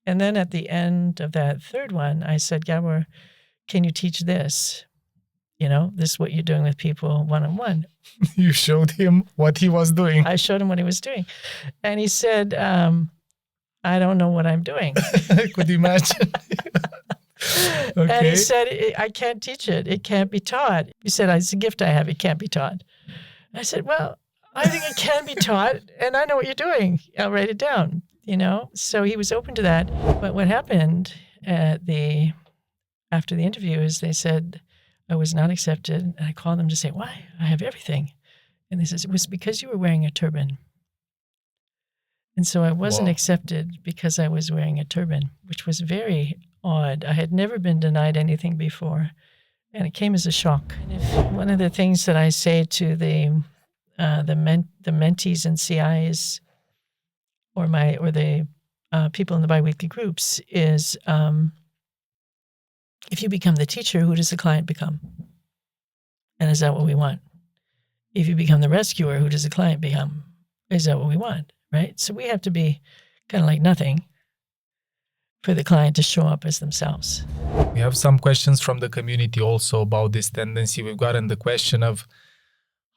And then at the end of that third one, I said, Gabor, can you teach this? This is what you're doing with people one-on-one. You showed him what he was doing. I showed him what he was doing. And he said, I don't know what I'm doing. Could you imagine? Okay. And he said, I can't teach it. It can't be taught. He said, it's a gift I have. It can't be taught. I said, well, I think it can be taught, and I know what you're doing. I'll write it down, So he was open to that. But what happened after the interview is they said I was not accepted. And I called them to say, why? I have everything. And they said, it was because you were wearing a turban. And so I wasn't accepted because I was wearing a turban, which was very odd. I had never been denied anything before, and it came as a shock. And one of the things that I say to the mentees and CIs or the people in the biweekly groups is, if you become the teacher, who does the client become? And is that what we want? If you become the rescuer, who does the client become? Is that what we want? Right? So we have to be kind of like nothing for the client to show up as themselves. We have some questions from the community also about this tendency. We've gotten the question of,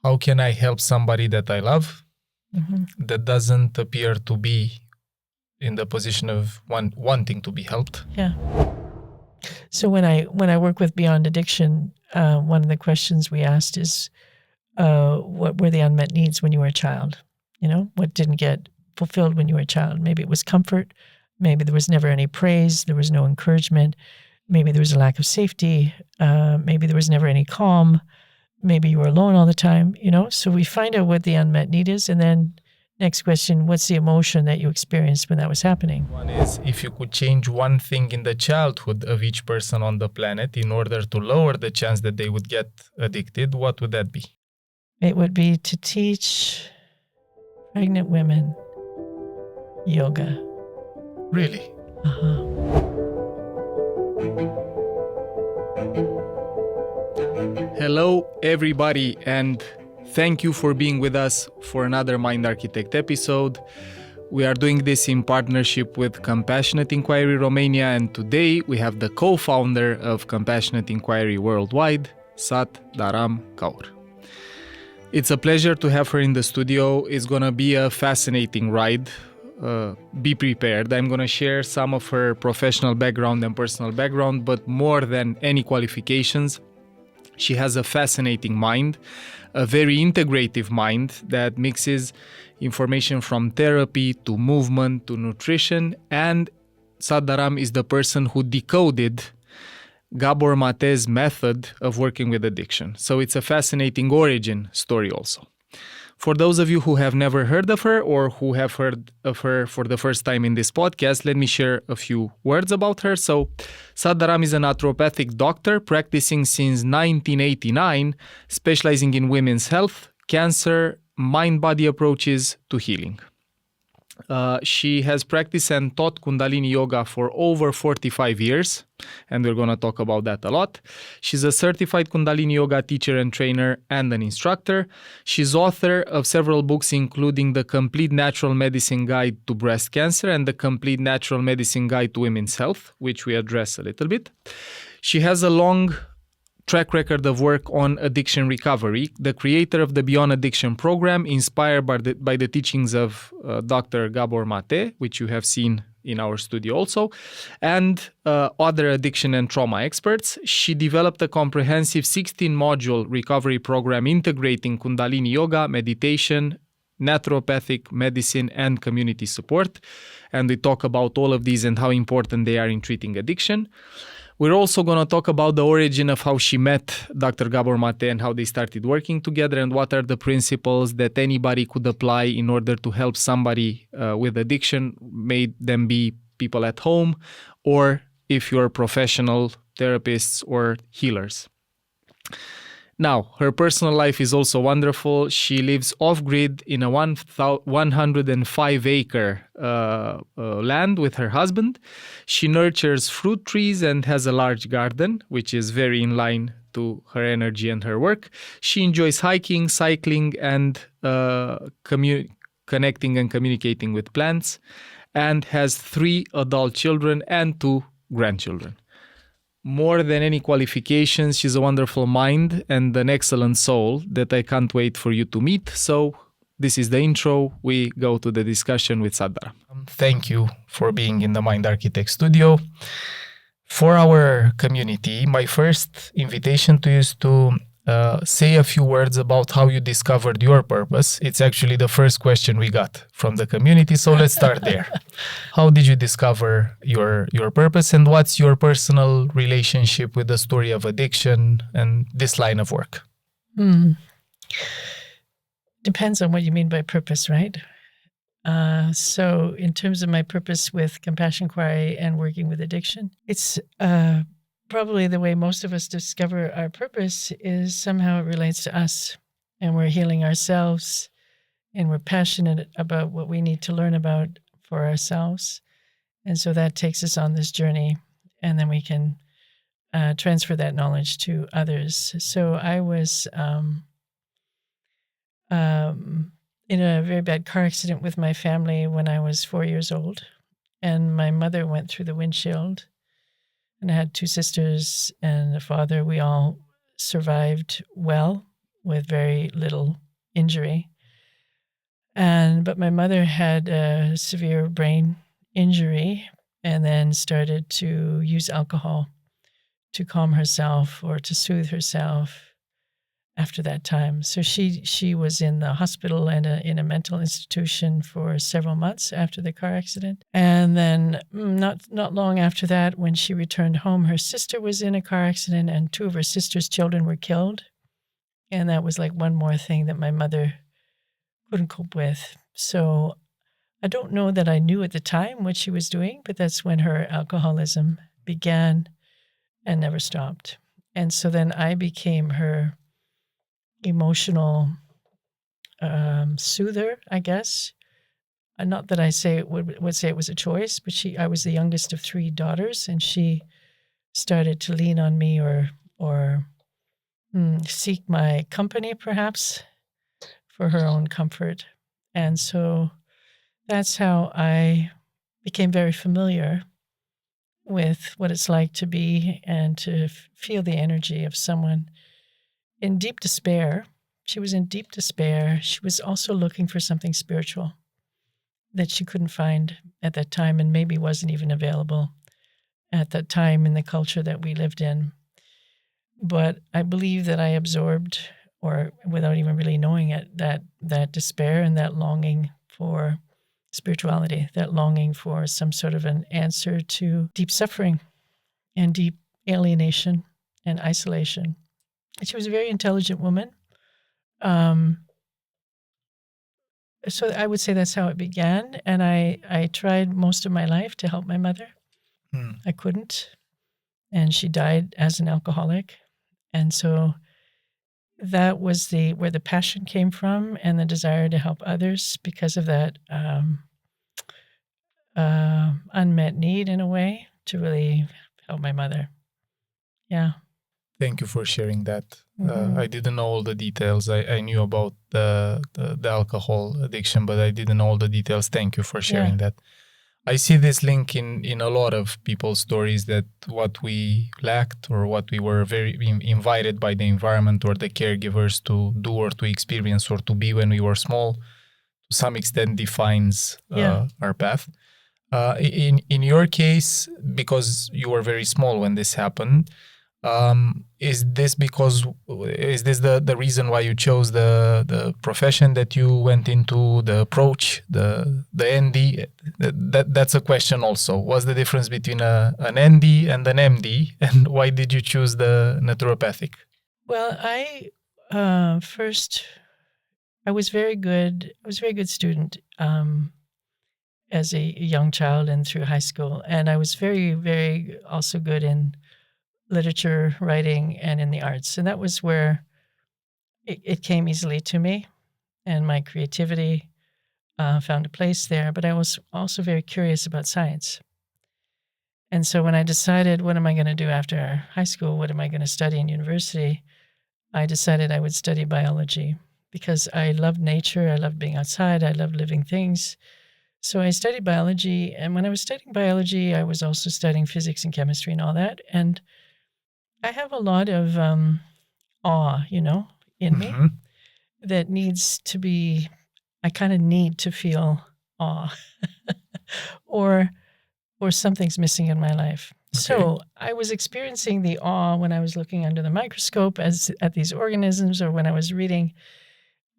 how can I help somebody that I love that doesn't appear to be in the position of wanting to be helped? Yeah. So when I work with Beyond Addiction, one of the questions we asked is, what were the unmet needs when you were a child? What didn't get fulfilled when you were a child? Maybe it was comfort. Maybe there was never any praise. There was no encouragement. Maybe there was a lack of safety. Maybe there was never any calm. Maybe you were alone all the time, So we find out what the unmet need is. And then next question, what's the emotion that you experienced when that was happening? One is, if you could change one thing in the childhood of each person on the planet in order to lower the chance that they would get addicted, what would that be? It would be to teach pregnant women yoga. Really? Hello, everybody, and thank you for being with us for another Mind Architect episode. We are doing this in partnership with Compassionate Inquiry Romania, and today we have the co-founder of Compassionate Inquiry Worldwide, Dharam Kaur. It's a pleasure to have her in the studio. It's going to be a fascinating ride. Be prepared. I'm going to share some of her professional background and personal background, but more than any qualifications, she has a fascinating mind, a very integrative mind that mixes information from therapy to movement to nutrition. And Dharam is the person who decoded Gabor Mate's method of working with addiction. So it's a fascinating origin story also. For those of you who have never heard of her or who have heard of her for the first time in this podcast, let me share a few words about her. So Dharam is a naturopathic doctor practicing since 1989, specializing in women's health, cancer, mind-body approaches to healing. She has practiced and taught Kundalini yoga for over 45 years, and we're going to talk about that a lot. She's a certified Kundalini yoga teacher and trainer and an instructor. She's author of several books, including The Complete Natural Medicine Guide to Breast Cancer and The Complete Natural Medicine Guide to Women's Health, which we address a little bit. She has a long track record of work on addiction recovery, the creator of the Beyond Addiction program, inspired by the teachings of Dr. Gabor Mate, which you have seen in our studio also, and other addiction and trauma experts. She developed a comprehensive 16-module recovery program integrating Kundalini yoga, meditation, naturopathic medicine, and community support. And we talk about all of these and how important they are in treating addiction. We're also going to talk about the origin of how she met Dr. Gabor Mate and how they started working together, and what are the principles that anybody could apply in order to help somebody with addiction, may them be people at home or if you're professional therapists or healers. Now, her personal life is also wonderful. She lives off-grid in a 105-acre land with her husband. She nurtures fruit trees and has a large garden, which is very in line to her energy and her work. She enjoys hiking, cycling, and connecting and communicating with plants. and has 3 adult children and 2 grandchildren. More than any qualifications, she's a wonderful mind and an excellent soul that I can't wait for you to meet. So this is the intro. We go to the discussion with Sadhara. Thank you for being in the Mind Architect studio. For our community, my first invitation to you is to say a few words about how you discovered your purpose. It's actually the first question we got from the community, so let's start there. How did you discover your purpose, and what's your personal relationship with the story of addiction and this line of work? Depends on what you mean by purpose, right? So in terms of my purpose with compassion inquiry and working with addiction, it's probably the way most of us discover our purpose is somehow it relates to us, and we're healing ourselves, and we're passionate about what we need to learn about for ourselves. And so that takes us on this journey, and then we can transfer that knowledge to others. So I was in a very bad car accident with my family when I was 4 years old, and my mother went through the windshield. And I had 2 sisters and a father. We all survived well with very little injury. But my mother had a severe brain injury and then started to use alcohol to calm herself or to soothe herself after that time. So she was in the hospital and in a mental institution for several months after the car accident. And then not long after that, when she returned home, her sister was in a car accident and 2 of her sister's children were killed. And that was like one more thing that my mother couldn't cope with. So I don't know that I knew at the time what she was doing, but that's when her alcoholism began and never stopped. And so then I became her emotional soother, I guess. Not that I would say it was a choice, but I was the youngest of 3 daughters, and she started to lean on me or seek my company, perhaps, for her own comfort. And so that's how I became very familiar with what it's like to be and to feel the energy of someone in deep despair. She was in deep despair. She was also looking for something spiritual that she couldn't find at that time and maybe wasn't even available at that time in the culture that we lived in. But I believe that I absorbed, or without even really knowing it, that despair and that longing for spirituality, that longing for some sort of an answer to deep suffering and deep alienation and isolation. She was a very intelligent woman. So I would say that's how it began. And I tried most of my life to help my mother. I couldn't. And she died as an alcoholic. And so that was where the passion came from and the desire to help others because of that unmet need in a way to really help my mother. Yeah. Thank you for sharing that. I didn't know all the details. I knew about the alcohol addiction, but I didn't know all the details. Thank you for sharing that. I see this link in a lot of people's stories, that what we lacked or what we were very invited by the environment or the caregivers to do or to experience or to be when we were small, to some extent defines our path. In your case, because you were very small when this happened, is this the reason why you chose the profession that you went into, the approach, the ND? That's a question also. What's the difference between an ND and an MD, and why did you choose the naturopathic? Well, I was very good. I was a very good student as a young child and through high school, and I was very, very also good in literature, writing, and in the arts. And that was where it came easily to me, and my creativity found a place there. But I was also very curious about science. And so when I decided, what am I going to do after high school? What am I going to study in university? I decided I would study biology because I loved nature. I loved being outside. I loved living things. So I studied biology, and when I was studying biology, I was also studying physics and chemistry and all that. And I have a lot of awe, in me that needs to be, I kind of need to feel awe or something's missing in my life. Okay. So I was experiencing the awe when I was looking under the microscope at these organisms, or when I was reading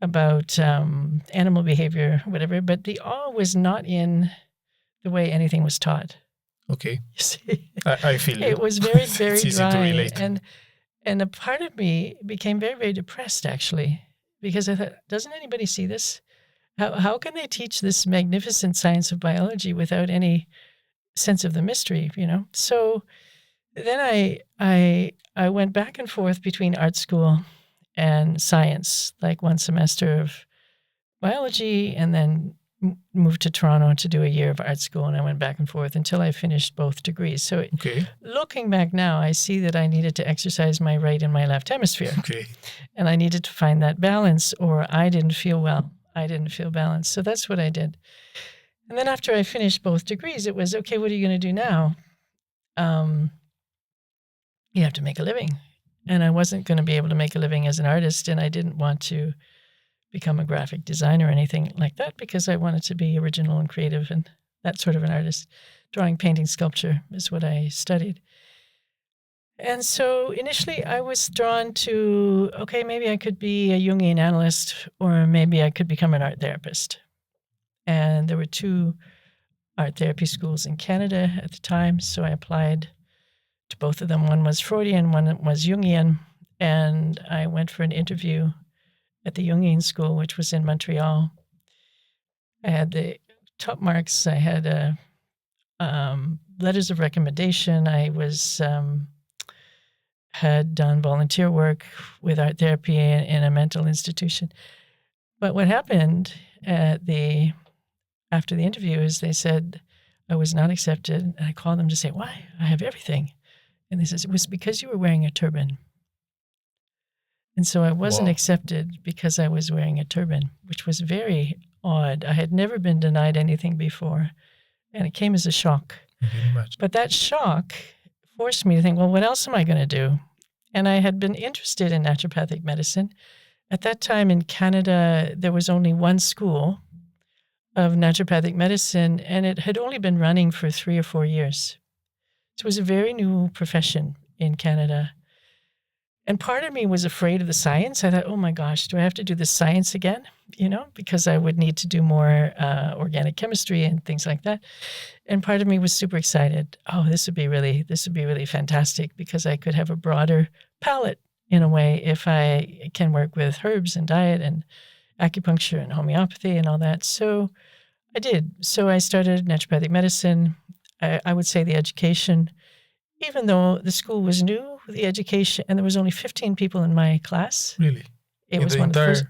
about animal behavior, whatever, but the awe was not in the way anything was taught. Okay. You see? I feel it was very, very it's easy dry. to relate. And a part of me became very, very depressed, actually, because I thought, doesn't anybody see this? How can they teach this magnificent science of biology without any sense of the mystery, So then I went back and forth between art school and science, like one semester of biology, and then moved to Toronto to do a year of art school, and I went back and forth until I finished both degrees. So looking back now, I see that I needed to exercise my right and my left hemisphere. Okay. And I needed to find that balance, or I didn't feel well. I didn't feel balanced. So that's what I did. And then after I finished both degrees, it was, okay, what are you going to do now? You have to make a living. And I wasn't going to be able to make a living as an artist, and I didn't want to become a graphic designer or anything like that, because I wanted to be original and creative and that sort of an artist. Drawing, painting, sculpture is what I studied. And so initially I was drawn to, okay, maybe I could be a Jungian analyst, or maybe I could become an art therapist. And there were 2 art therapy schools in Canada at the time, so I applied to both of them. One was Freudian, one was Jungian, and I went for an interview at the Jungian school, which was in Montreal. I had the top marks. I had letters of recommendation. I was had done volunteer work with art therapy in a mental institution. But what happened after the interview is they said I was not accepted. And I called them to say, why? I have everything. And they said, it was because you were wearing a turban. And so I wasn't accepted because I was wearing a turban, which was very odd. I had never been denied anything before, and it came as a shock. But that shock forced me to think, well, what else am I going to do? And I had been interested in naturopathic medicine. At that time in Canada, there was only one school of naturopathic medicine, and it had only been running for 3 or 4 years. So it was a very new profession in Canada. And part of me was afraid of the science. I thought, oh my gosh, do I have to do the science again? Because I would need to do more organic chemistry and things like that. And part of me was super excited. Oh, this would be really fantastic, because I could have a broader palette in a way if I can work with herbs and diet and acupuncture and homeopathy and all that. So I did. So I started naturopathic medicine. I would say the education, even though the school was new, the education, and there was only 15 people in my class. Really? It was one of the first,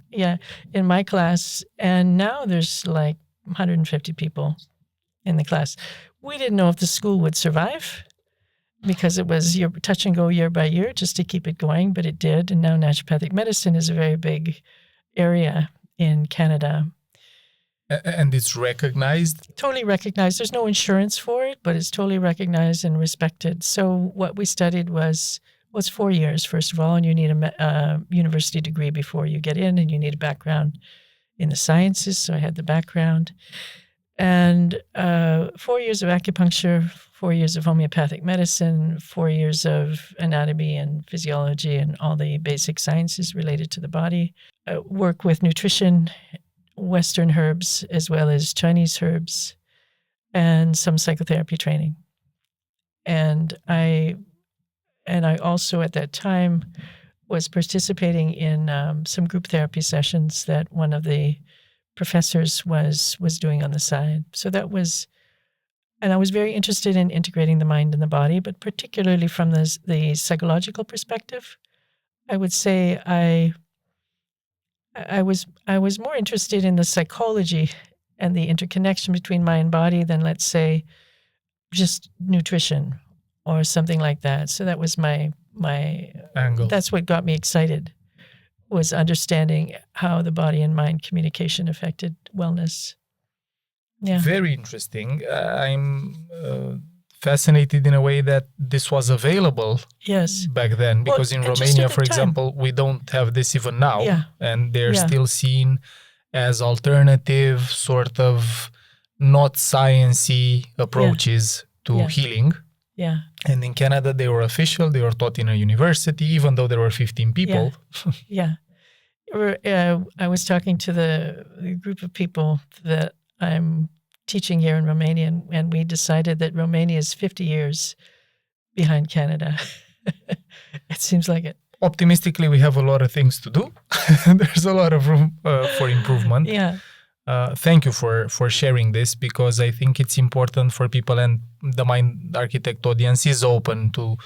in my class. And now there's like 150 people in the class. We didn't know if the school would survive, because it was touch and go year by year just to keep it going, but it did. And now naturopathic medicine is a very big area in Canada. And it's recognized? Totally recognized. There's no insurance for it, but it's totally recognized and respected. So what we studied was, it's 4 years, first of all, and you need a university degree before you get in, and you need a background in the sciences. So I had the background. And 4 years of acupuncture, 4 years of homeopathic medicine, 4 years of anatomy and physiology and all the basic sciences related to the body. Work with nutrition, Western herbs as well as Chinese herbs, and some psychotherapy training. And I also at that time was participating in some group therapy sessions that one of the professors was doing on the side. So that was, and I was very interested in integrating the mind and the body, but particularly from the psychological perspective. I would say I was more interested in the psychology and the interconnection between mind and body than, let's say, just nutrition or something like that. So that was my angle. That's what got me excited, was understanding how the body and mind communication affected wellness. Yeah. Very interesting. I'm fascinated in a way that this was available Yes. back then, because in and just Romania, at that for time. example, we don't have this even now. Yeah. And they're Yeah. still seen as alternative, sort of not sciencey approaches to Yeah. healing. Yeah. And in Canada, they were official. They were taught in a university, even though there were 15 people. Yeah. I was talking to the group of people that I'm teaching here in Romania, and we decided that Romania is 50 years behind Canada. It seems like it. Optimistically, we have a lot of things to do. There's a lot of room for improvement. Yeah. Thank you for sharing this, because I think it's important for people, and the Mind Architect audience is open to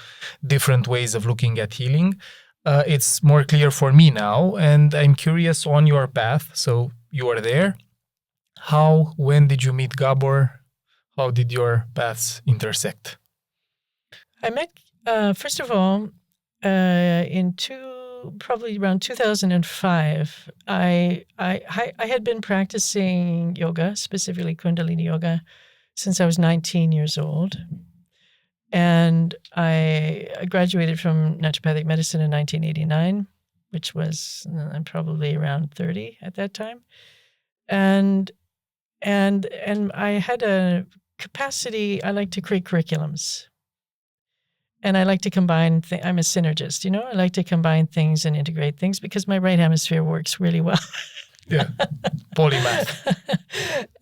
different ways of looking at healing. It's more clear for me now, and I'm curious on your path. So you are there. When did you meet Gabor? How did your paths intersect? I met, first of all, probably around 2005, I had been practicing yoga, specifically Kundalini yoga, since I was 19 years old. And I graduated from naturopathic medicine in 1989, which was I'm probably around 30 at that time. And I had a capacity. I like to create curriculums. And I like to combine I'm a synergist, I like to combine things and integrate things, because my right hemisphere works really well. Yeah, polymath.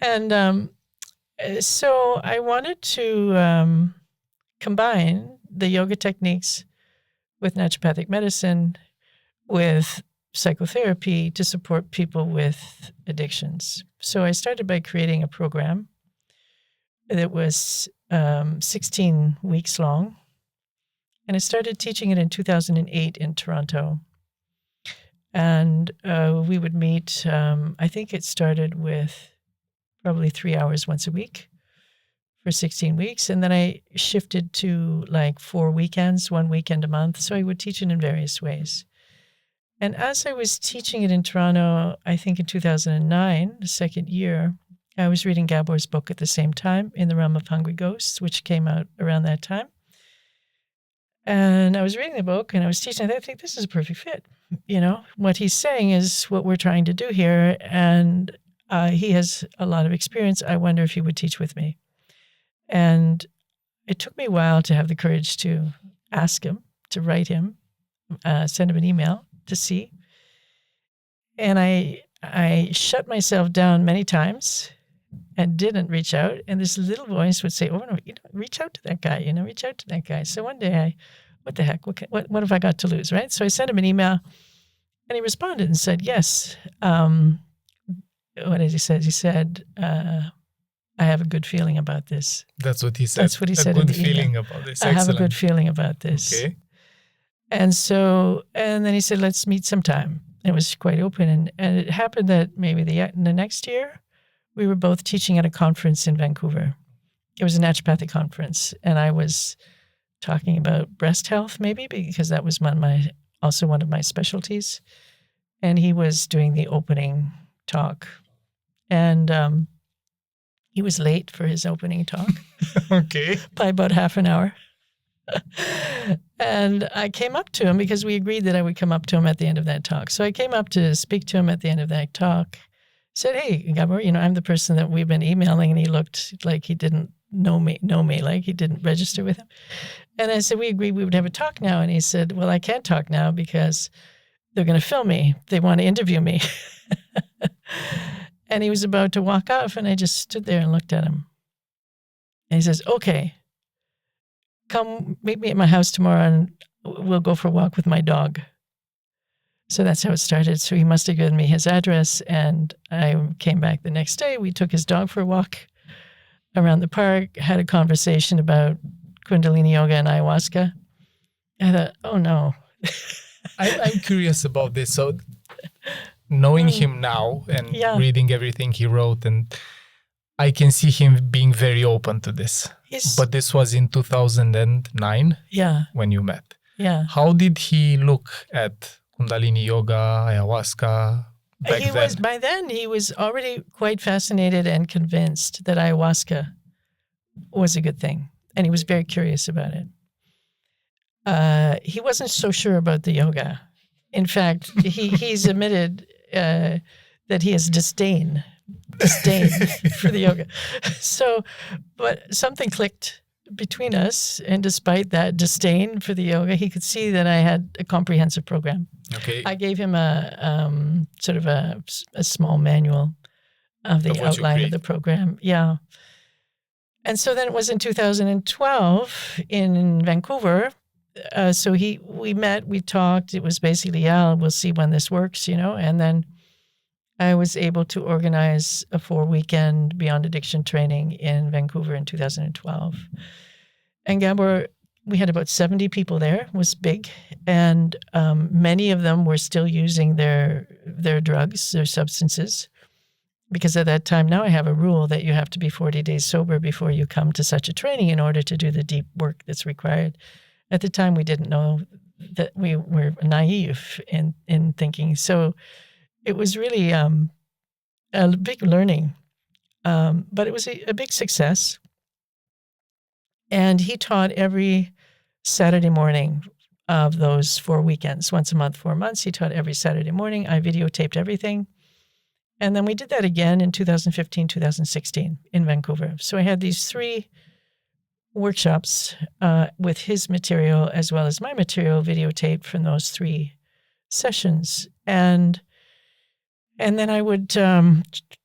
And so I wanted to combine the yoga techniques with naturopathic medicine, with psychotherapy to support people with addictions. So I started by creating a program that was 16 weeks long. And I started teaching it in 2008 in Toronto. And we would meet, I think it started with probably 3 hours once a week for 16 weeks. And then I shifted to like 4 weekends, 1 weekend a month. So I would teach it in various ways. And as I was teaching it in Toronto, I think in 2009, the second year, I was reading Gabor's book at the same time, In the Realm of Hungry Ghosts, which came out around that time. And I was reading the book and I was teaching, and I think this is a perfect fit. What he's saying is what we're trying to do here. And he has a lot of experience. I wonder if he would teach with me. And it took me a while to have the courage to ask him, to write him, send him an email to see. And I shut myself down many times and didn't reach out. And this little voice would say, no, reach out to that guy, reach out to that guy. So one day what the heck, what have I got to lose, right? So I sent him an email and he responded and said, yes. What did he say? He said, I have a good feeling about this. That's what he said. That's what he said. A good feeling about this. I have a good feeling about this. Okay. And then he said, let's meet sometime. It was quite open. And it happened that maybe the next year, we were both teaching at a conference in Vancouver. It was a naturopathic conference. And I was talking about breast health, maybe, because that was also one of my specialties. And he was doing the opening talk. And he was late for his opening talk. Okay. By about half an hour. And I came up to him because we agreed that I would come up to him at the end of that talk. So I came up to speak to him at the end of that talk. Said, hey, Gabor, I'm the person that we've been emailing, and he looked like he didn't know me, like he didn't register with him. And I said, we agreed we would have a talk now. And he said, well, I can't talk now because they're going to film me. They want to interview me. And he was about to walk off, and I just stood there and looked at him. And he says, okay, come meet me at my house tomorrow and we'll go for a walk with my dog. So that's how it started. So he must have given me his address, and I came back the next day. We took his dog for a walk around the park, had a conversation about Kundalini yoga and ayahuasca. I thought, oh no. I'm curious about this. So knowing him now and reading everything he wrote, and I can see him being very open to this. But this was in 2009 when you met. Yeah. How did he look at Kundalini yoga, ayahuasca, back He then? was, by then, he was already quite fascinated and convinced that ayahuasca was a good thing. And he was very curious about it. He wasn't so sure about the yoga. In fact, he's admitted that he has disdain for the yoga. So, but something clicked between us, and despite that disdain for the yoga, he could see that I had a comprehensive program. Okay. I gave him a sort of a small manual of the outline of the program. Yeah. And so then it was in 2012 in Vancouver. So we met, we talked. It was basically, we'll see when this works, and then I was able to organize a 4-weekend Beyond Addiction training in Vancouver in 2012. And Gabor, we had about 70 people there. It was big. And many of them were still using their drugs, their substances. Because at that time, now I have a rule that you have to be 40 days sober before you come to such a training in order to do the deep work that's required. At the time, we didn't know that we were naive in thinking. So it was really a big learning, but it was a big success. And he taught every Saturday morning of those 4 weekends, once a month, 4 months. He taught every Saturday morning. I videotaped everything. And then we did that again in 2015, 2016 in Vancouver. So I had these 3 workshops with his material as well as my material videotaped from those 3 sessions. And then I would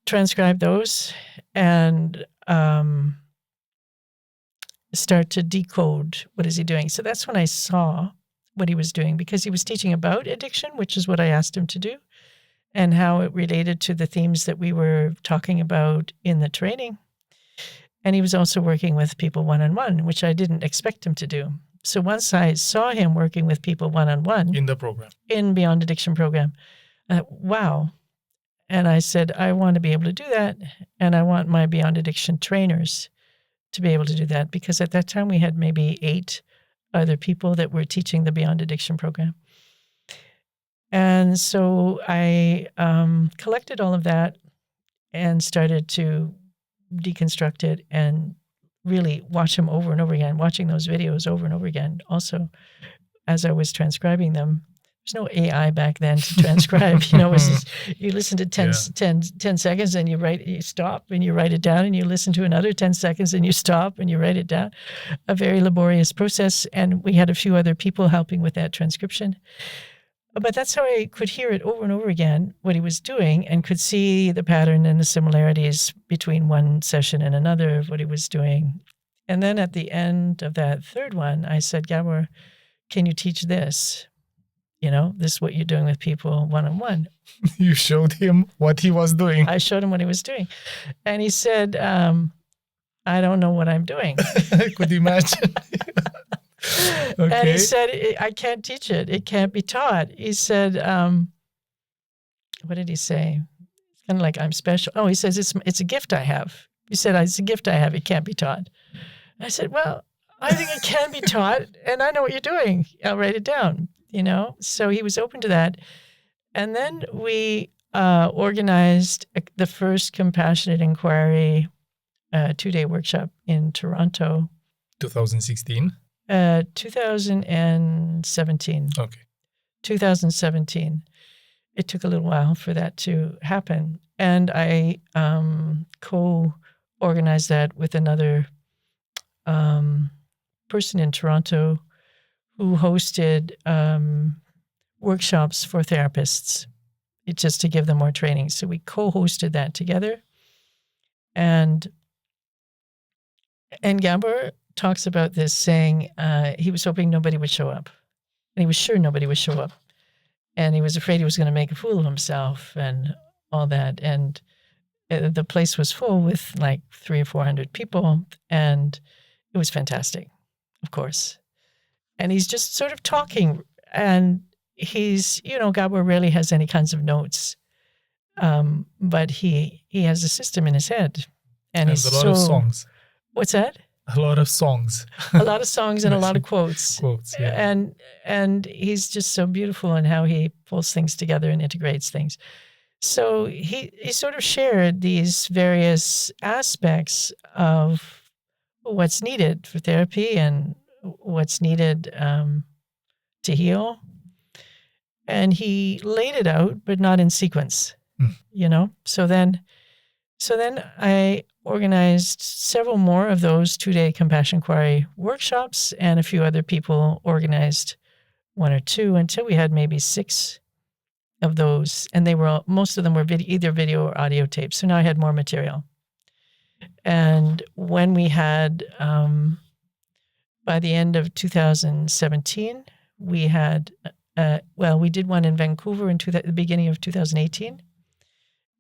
transcribe those and start to decode what is he doing. So that's when I saw what he was doing, because he was teaching about addiction, which is what I asked him to do, and how it related to the themes that we were talking about in the training. And he was also working with people one-on-one, which I didn't expect him to do. So once I saw him working with people one-on-one in the program, in Beyond Addiction program, wow. And I said, I want to be able to do that. And I want my Beyond Addiction trainers to be able to do that. Because at that time we had maybe 8 other people that were teaching the Beyond Addiction program. And so I collected all of that and started to deconstruct it and really watch them over and over again, watching those videos over and over again. Also, as I was transcribing them, there's no AI back then to transcribe. It was just, you listen to 10 seconds and you stop and you write it down, and you listen to another 10 seconds and you stop and you write it down. A very laborious process. And we had a few other people helping with that transcription. But that's how I could hear it over and over again, what he was doing, and could see the pattern and the similarities between one session and another of what he was doing. And then at the end of that 3rd one, I said, Gabor, can you teach this? This is what you're doing with people one-on-one. You showed him what he was doing. I showed him what he was doing. And he said, I don't know what I'm doing. Could you imagine? Okay. And he said, I can't teach it. It can't be taught. He said, what did he say? It's kind of like, I'm special. Oh, he says, it's a gift I have. He said, it's a gift I have. It can't be taught. I said, well, I think it can be taught, and I know what you're doing. I'll write it down, So he was open to that. And then we organized the first compassionate inquiry 2-day workshop in Toronto. 2016? 2017. Okay. 2017. It took a little while for that to happen. And I co-organized that with another person in Toronto who hosted workshops for therapists, just to give them more training. So we co-hosted that together. And Gabor talks about this, saying he was hoping nobody would show up. And he was sure nobody would show up. And he was afraid he was going to make a fool of himself and all that. And the place was full with like 300 or 400 people. And it was fantastic, of course. And he's just sort of talking. And he's, Gabor rarely has any kinds of notes. But he has a system in his head. And he's a lot of songs. What's that? A lot of songs. A lot of songs and a lot of quotes. Quotes, yeah. And he's just so beautiful in how he pulls things together and integrates things. So he sort of shared these various aspects of what's needed for therapy and what's needed to heal. And he laid it out, but not in sequence, So then I organized several more of those 2-day compassion inquiry workshops, and a few other people organized 1 or 2 until we had maybe 6 of those. And most of them were either video or audio tapes. So now I had more material. And when we had, by the end of 2017, we had, we did one in Vancouver in the beginning of 2018.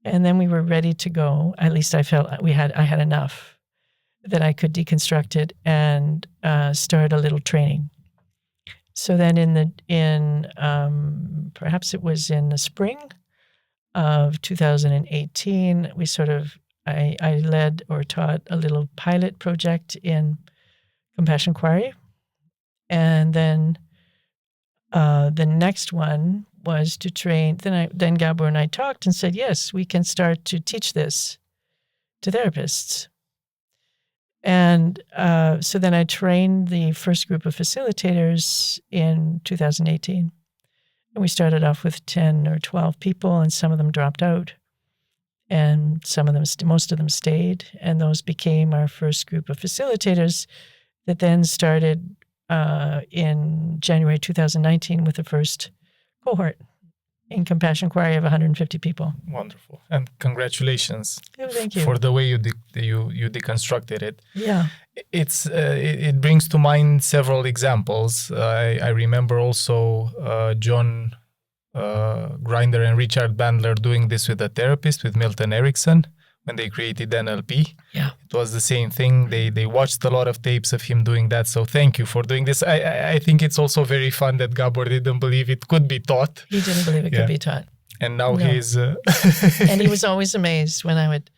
And then we were ready to go. At least I felt I had enough that I could deconstruct it and start a little training. So then perhaps it was in the spring of 2018, I led or taught a little pilot project in compassion inquiry. And then the next one was to train. Then Gabor and I talked and said, yes, we can start to teach this to therapists. And so then I trained the first group of facilitators in 2018. And we started off with 10 or 12 people, and some of them dropped out. And most of them stayed. And those became our first group of facilitators that then started in January 2019 with the first cohort in compassion inquiry of 150 people. Wonderful. And congratulations. Oh, thank you. For the way you deconstructed it. Yeah. It brings to mind several examples. I remember also John Grinder and Richard Bandler doing this with a therapist, with Milton Erickson, when they created NLP. Yeah. It was the same thing. They watched a lot of tapes of him doing that. So thank you for doing this. I think it's also very fun that Gabor didn't believe it could be taught. He didn't believe it could be taught. And now he's... and he was always amazed when I would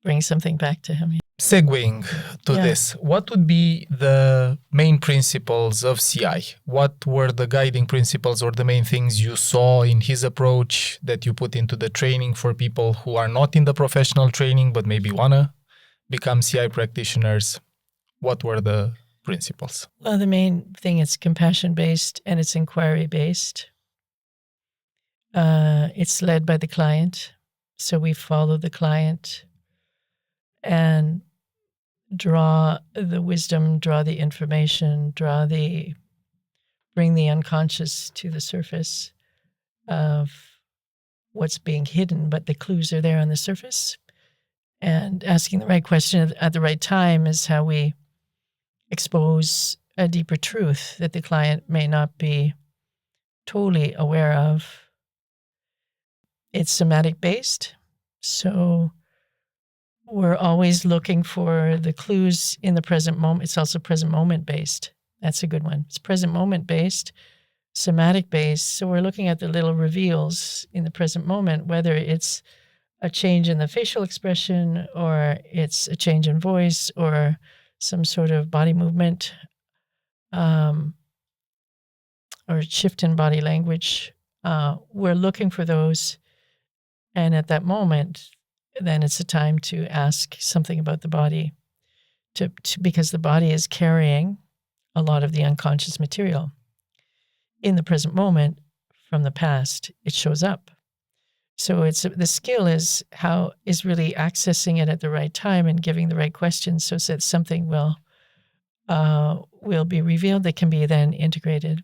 bring something back to him. Segueing to this, what would be the main principles of CI? What were the guiding principles or the main things you saw in his approach that you put into the training for people who are not in the professional training but maybe want to become CI practitioners? What were the principles? Well, the main thing is compassion-based and it's inquiry-based. It's led by the client, so we follow the client and draw the wisdom, draw the information, bring the unconscious to the surface of what's being hidden, but the clues are there on the surface. And asking the right question at the right time is how we expose a deeper truth that the client may not be totally aware of. It's somatic-based, so we're always looking for the clues in the present moment. It's also present moment-based. That's a good one. It's present moment-based, somatic-based. So we're looking at the little reveals in the present moment, whether it's a change in the facial expression or it's a change in voice or some sort of body movement or shift in body language. We're looking for those. And at that moment, then it's a time to ask something about the body, because the body is carrying a lot of the unconscious material. In the present moment, from the past, it shows up. So the skill is really accessing it at the right time and giving the right questions so that something will be revealed that can be then integrated.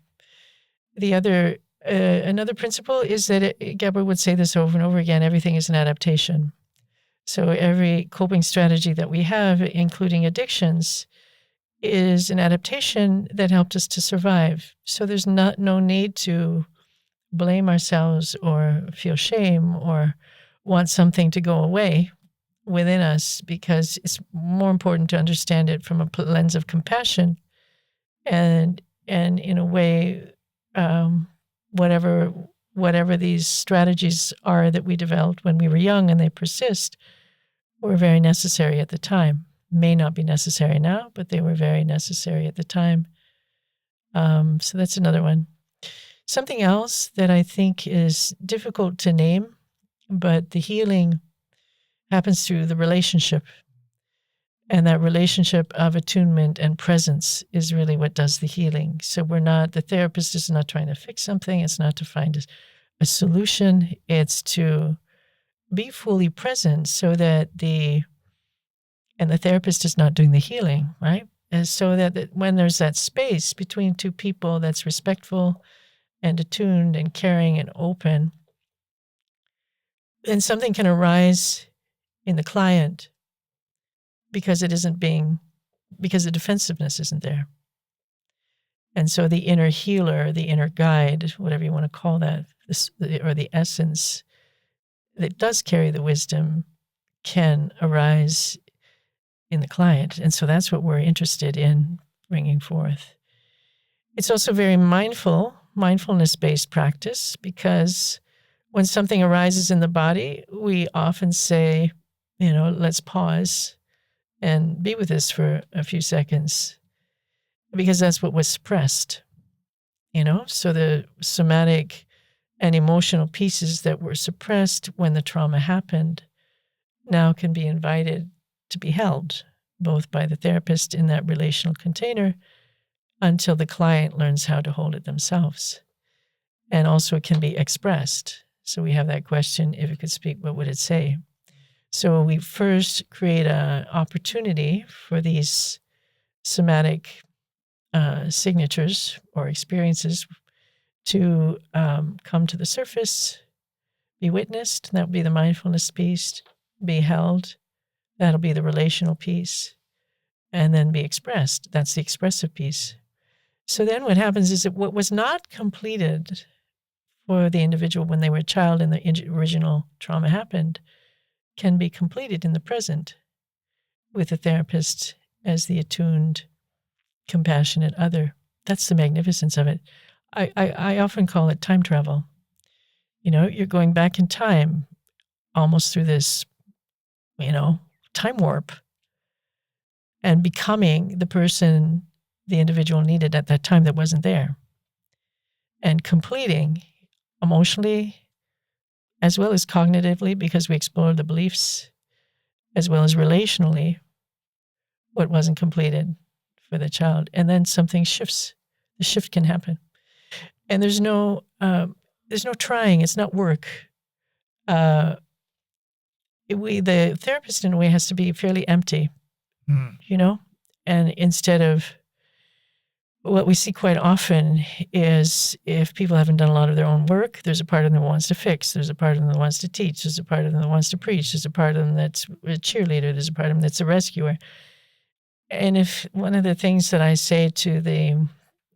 Another principle is that Gabor would say this over and over again: everything is an adaptation. So every coping strategy that we have, including addictions, is an adaptation that helped us to survive. So there's no need to blame ourselves or feel shame or want something to go away within us, because it's more important to understand it from a lens of compassion and in a way, whatever these strategies are that we developed when we were young and they persist, were very necessary at the time. May not be necessary now, but they were very necessary at the time. So that's another one. Something else that I think is difficult to name, but the healing happens through the relationship. And that relationship of attunement and presence is really what does the healing. So the therapist is not trying to fix something. It's not to find a solution. It's to be fully present so that and the therapist is not doing the healing, right? And so that when there's that space between two people that's respectful and attuned and caring and open, then something can arise in the client because because the defensiveness isn't there. And so the inner healer, the inner guide, whatever you want to call that, or the essence that does carry the wisdom can arise in the client. And so that's what we're interested in bringing forth. It's also very mindfulness-based practice, because when something arises in the body, we often say, let's pause and be with this for a few seconds, because that's what was suppressed, So the somatic and emotional pieces that were suppressed when the trauma happened now can be invited to be held, both by the therapist in that relational container until the client learns how to hold it themselves. And also it can be expressed. So we have that question, if it could speak, what would it say? So we first create an opportunity for these somatic signatures or experiences to come to the surface, be witnessed. That would be the mindfulness piece. Be held. That'll be the relational piece. And then be expressed. That's the expressive piece. So then what happens is that what was not completed for the individual when they were a child and the original trauma happened can be completed in the present with the therapist as the attuned, compassionate other. That's the magnificence of it. I often call it time travel. You're going back in time almost through this, time warp, and becoming the person the individual needed at that time that wasn't there, and completing emotionally as well as cognitively, because we explore the beliefs, as well as relationally what wasn't completed for the child. And then something shifts. The shift can happen. And there's no trying. It's not work. The therapist in a way has to be fairly empty, and instead of what we see quite often is if people haven't done a lot of their own work, there's a part of them that wants to fix, there's a part of them that wants to teach, there's a part of them that wants to preach, there's a part of them that's a cheerleader, there's a part of them that's a rescuer. And if one of the things that I say to the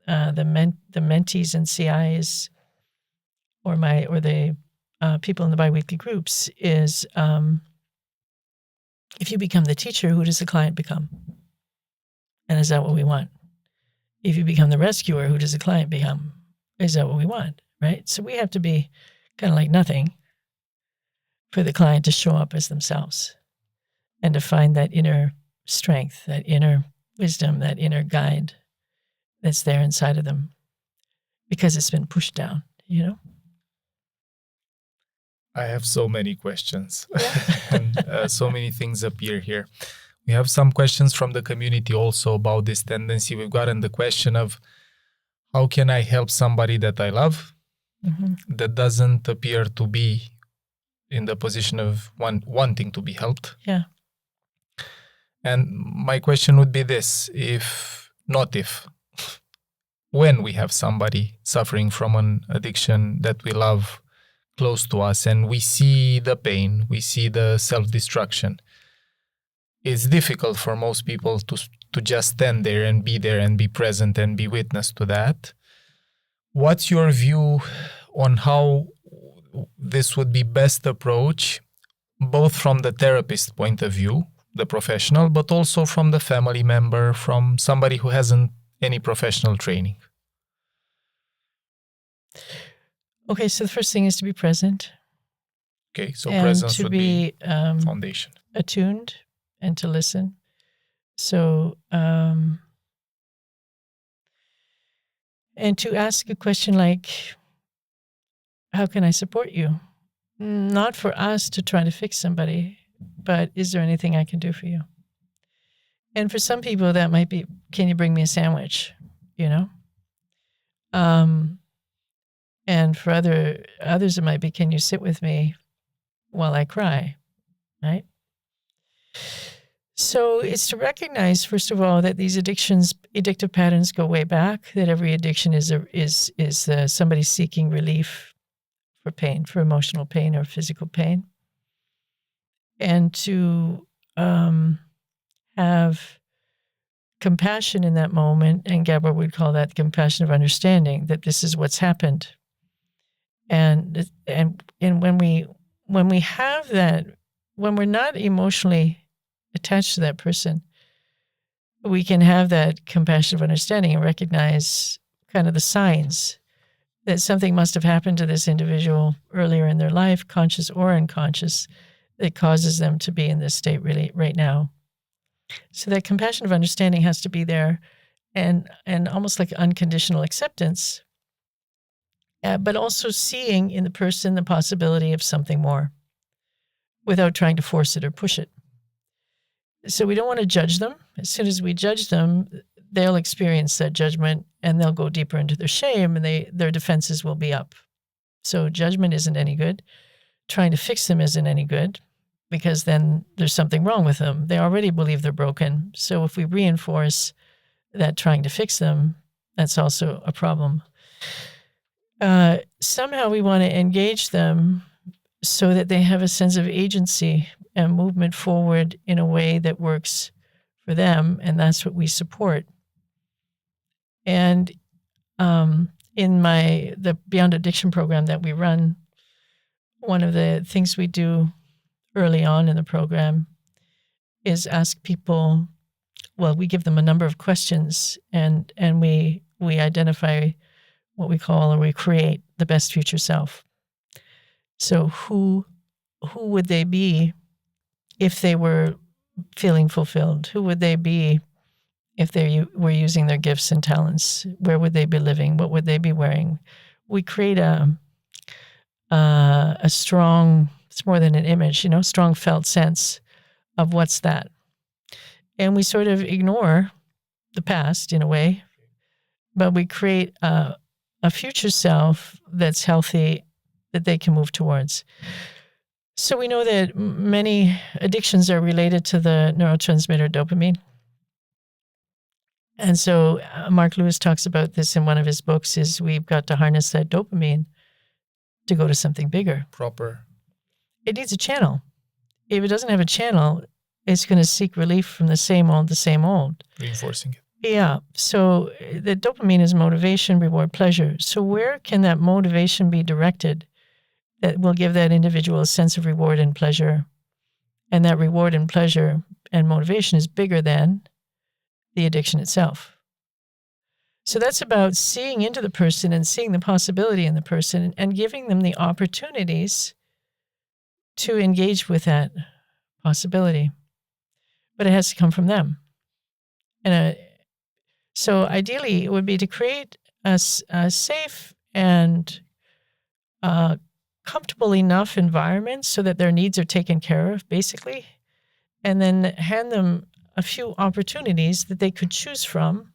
mentees and CIs or the people in the biweekly groups is, if you become the teacher, who does the client become? And is that what we want? If you become the rescuer, who does the client become? Is that what we want, right? So we have to be kind of like nothing for the client to show up as themselves and to find that inner strength, that inner wisdom, that inner guide that's there inside of them because it's been pushed down, I have so many questions and so many things appear here. We have some questions from the community also about this tendency. We've gotten the question of how can I help somebody that I love that doesn't appear to be in the position of wanting to be helped? Yeah. And my question would be this, when we have somebody suffering from an addiction that we love close to us and we see the pain, we see the self-destruction, it's difficult for most people to just stand there and be present and be witness to that. What's your view on how this would be best approach, both from the therapist point of view, the professional, but also from the family member, from somebody who hasn't any professional training? Okay, so the first thing is to be present. Okay, so and presence to would be foundation. Attuned and to listen. So, and to ask a question like, how can I support you? not for us to try to fix somebody, but is there anything I can do for you? And for some people, that might be, can you bring me a sandwich? You know? And for others, it might be, can you sit with me while I cry? Right? So it's to recognize, first of all, that these addictive patterns go way back, that every addiction is somebody seeking relief for pain, for emotional pain or physical pain. And to have compassion in that moment, and Gabor would call that compassion of understanding, that this is what's happened. And when we have that, when we're not emotionally attached to that person, we can have that compassion of understanding and recognize kind of the signs that something must have happened to this individual earlier in their life, conscious or unconscious, that causes them to be in this state really right now. So that compassion of understanding has to be there, and almost like unconditional acceptance, but also seeing in the person the possibility of something more without trying to force it or push it. So we don't want to judge them. As soon as we judge them, they'll experience that judgment and they'll go deeper into their shame, and their defenses will be up. So judgment isn't any good. Trying to fix them isn't any good, because then there's something wrong with them. They already believe they're broken. So if we reinforce that trying to fix them, that's also a problem. Somehow we want to engage them so that they have a sense of agency and movement forward in a way that works for them, and that's what we support. And in the Beyond Addiction program that we run, one of the things we do early on in the program is ask people, well, we give them a number of questions, and we identify what we call, or we create, the best future self. So who would they be if they were feeling fulfilled? Who would they be if they were using their gifts and talents? Where would they be living? What would they be wearing? We create a strong, it's more than an image, strong felt sense of what's that. And we sort of ignore the past in a way, but we create a future self that's healthy, that they can move towards. So we know that many addictions are related to the neurotransmitter dopamine. And so Mark Lewis talks about this in one of his books, is we've got to harness that dopamine to go to something bigger. Proper. It needs a channel. If it doesn't have a channel, it's going to seek relief from the same old. Reinforcing it. Yeah. So the dopamine is motivation, reward, pleasure. So where can that motivation be directed that will give that individual a sense of reward and pleasure? And that reward and pleasure and motivation is bigger than the addiction itself. So that's about seeing into the person and seeing the possibility in the person and giving them the opportunities to engage with that possibility. But it has to come from them. And so ideally, it would be to create a safe and comfortable enough environment so that their needs are taken care of, basically, and then hand them a few opportunities that they could choose from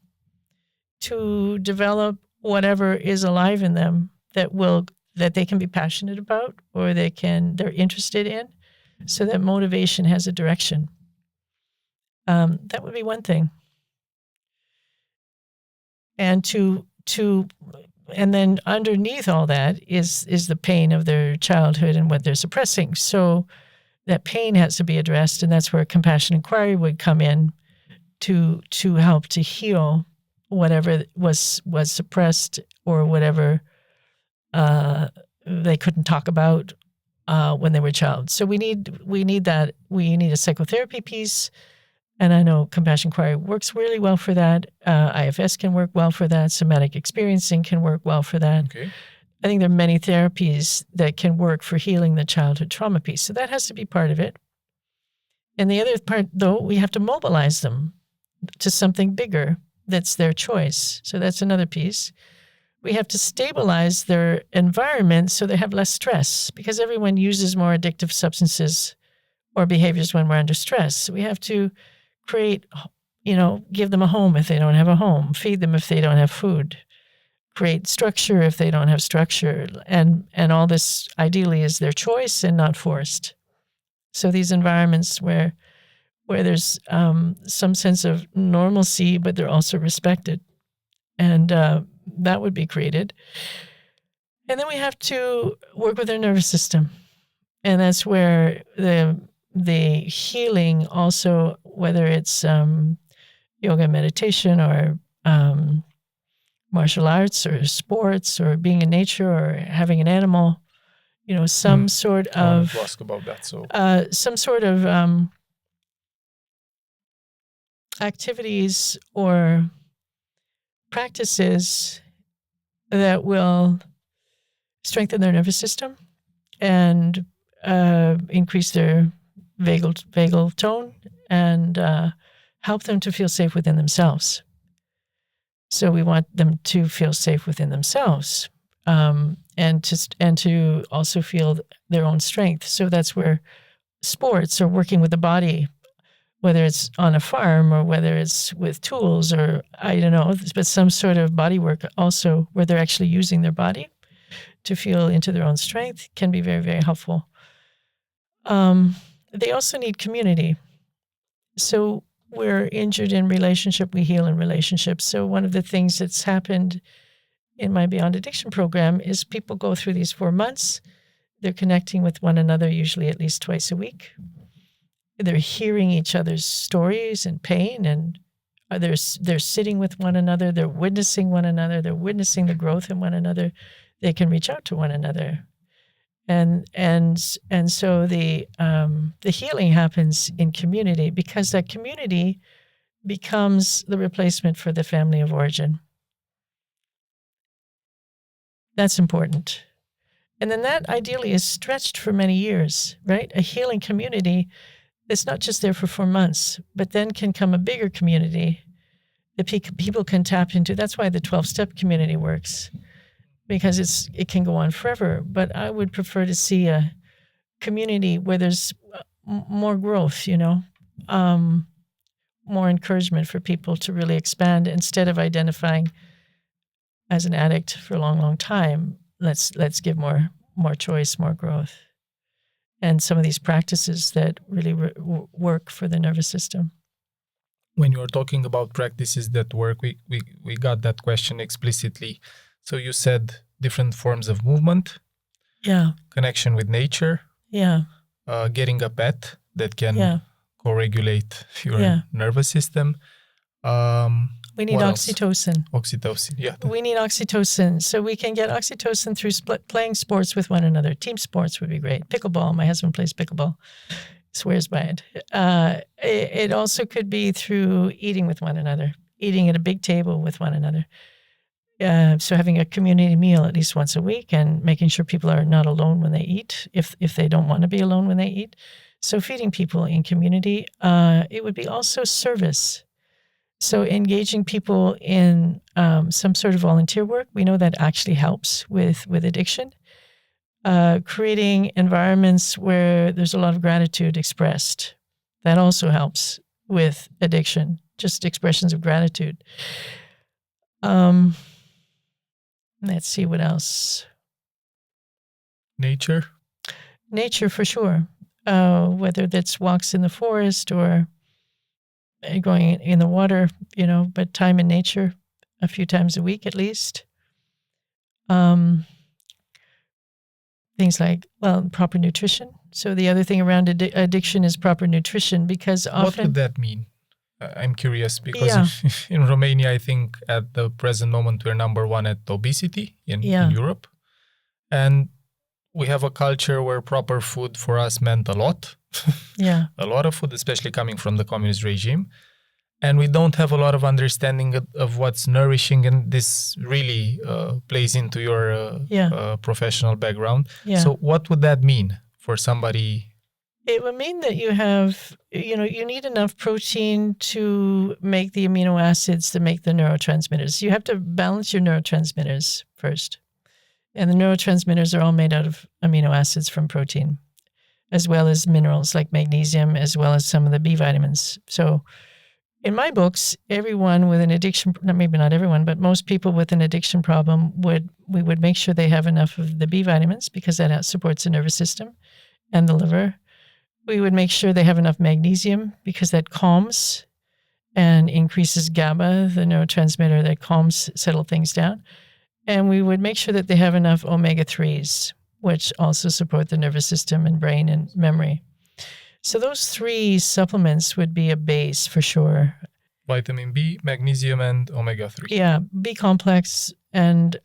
to develop whatever is alive in them that they can be passionate about, or they're interested in, so that motivation has a direction. That would be one thing. And and then underneath all that is the pain of their childhood and what they're suppressing. So that pain has to be addressed, and that's where compassion inquiry would come in to help to heal whatever was suppressed, or whatever they couldn't talk about when they were a child. So we need that. We need a psychotherapy piece. And I know compassion inquiry works really well for that. IFS can work well for that. Somatic experiencing can work well for that. Okay. I think there are many therapies that can work for healing the childhood trauma piece. So that has to be part of it. And the other part, though, we have to mobilize them to something bigger that's their choice. So that's another piece. we have to stabilize their environment so they have less stress, because everyone uses more addictive substances or behaviors when we're under stress. So we have to create, give them a home if they don't have a home, feed them if they don't have food, create structure if they don't have structure. And all this ideally is their choice and not forced. So these environments where there's some sense of normalcy, but they're also respected. And that would be created. And then we have to work with their nervous system. And that's where the healing also, whether it's yoga, meditation, or martial arts, or sports, or being in nature, or having an animal, some sort of... I wanted to ask about that. So some sort of activities or practices that will strengthen their nervous system and increase their vagal tone and help them to feel safe within themselves. So we want them to feel safe within themselves, and to also feel their own strength. So that's where sports or working with the body, whether it's on a farm or whether it's with tools or I don't know, but some sort of body work also where they're actually using their body to feel into their own strength, can be very, very helpful. They also need community. So we're injured in relationship, we heal in relationships. So one of the things that's happened in my Beyond Addiction program is people go through these 4 months. They're connecting with one another, usually at least twice a week. They're hearing each other's stories and pain, and they're sitting with one another. They're witnessing one another. They're witnessing the growth in one another. They can reach out to one another, and so the healing happens in community, because that community becomes the replacement for the family of origin. That's important. And then that ideally is stretched for many years, right? A healing community that's not just there for 4 months, but then can come a bigger community that people can tap into. That's why the 12-step community works, because it can go on forever. But I would prefer to see a community where there's more growth, more encouragement for people to really expand instead of identifying as an addict for a long, long time. Let's give more choice, more growth, and some of these practices that really work for the nervous system. When you're talking about practices that work, we got that question explicitly. So you said different forms of movement, connection with nature, getting a pet that can co-regulate your nervous system. We need oxytocin. Oxytocin, yeah. We need oxytocin. So we can get oxytocin through playing sports with one another. Team sports would be great. Pickleball. My husband plays pickleball. Swears by it. It also could be through eating with one another, eating at a big table with one another. So having a community meal at least once a week and making sure people are not alone when they eat, if they don't want to be alone when they eat. So feeding people in community. It would be also service. So engaging people in some sort of volunteer work, we know that actually helps with addiction. Creating environments where there's a lot of gratitude expressed, that also helps with addiction, just expressions of gratitude. Let's see what else. Nature for sure. Whether that's walks in the forest or going in the water, but time in nature a few times a week at least. Things like, proper nutrition. So the other thing around addiction is proper nutrition, because often... What would that mean? I'm curious, because in Romania, I think at the present moment, we're number one at obesity in Europe. And we have a culture where proper food for us meant a lot. A lot of food, especially coming from the communist regime. And we don't have a lot of understanding of what's nourishing, and this really plays into your professional background. So what would that mean for somebody It would mean that you need enough protein to make the amino acids that make the neurotransmitters. You have to balance your neurotransmitters first. And the neurotransmitters are all made out of amino acids from protein, as well as minerals like magnesium, as well as some of the B vitamins. So in my books, everyone with an addiction, maybe not everyone, but most people with an addiction problem we would make sure they have enough of the B vitamins because that supports the nervous system and the liver. We would make sure they have enough magnesium because that calms and increases GABA, the neurotransmitter that calms, settle things down. And we would make sure that they have enough omega-3s, which also support the nervous system and brain and memory. So those 3 supplements would be a base for sure. Vitamin B, magnesium, and omega-3. Yeah, B complex and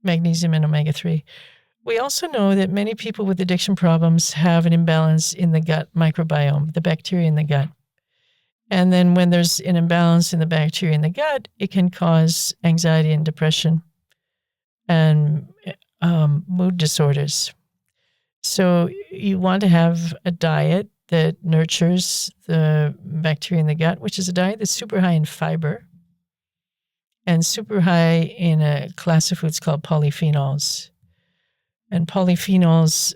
magnesium and omega-3. We also know that many people with addiction problems have an imbalance in the gut microbiome, the bacteria in the gut. And then when there's an imbalance in the bacteria in the gut, it can cause anxiety and depression and mood disorders. So you want to have a diet that nurtures the bacteria in the gut, which is a diet that's super high in fiber and super high in a class of foods called polyphenols. And polyphenols,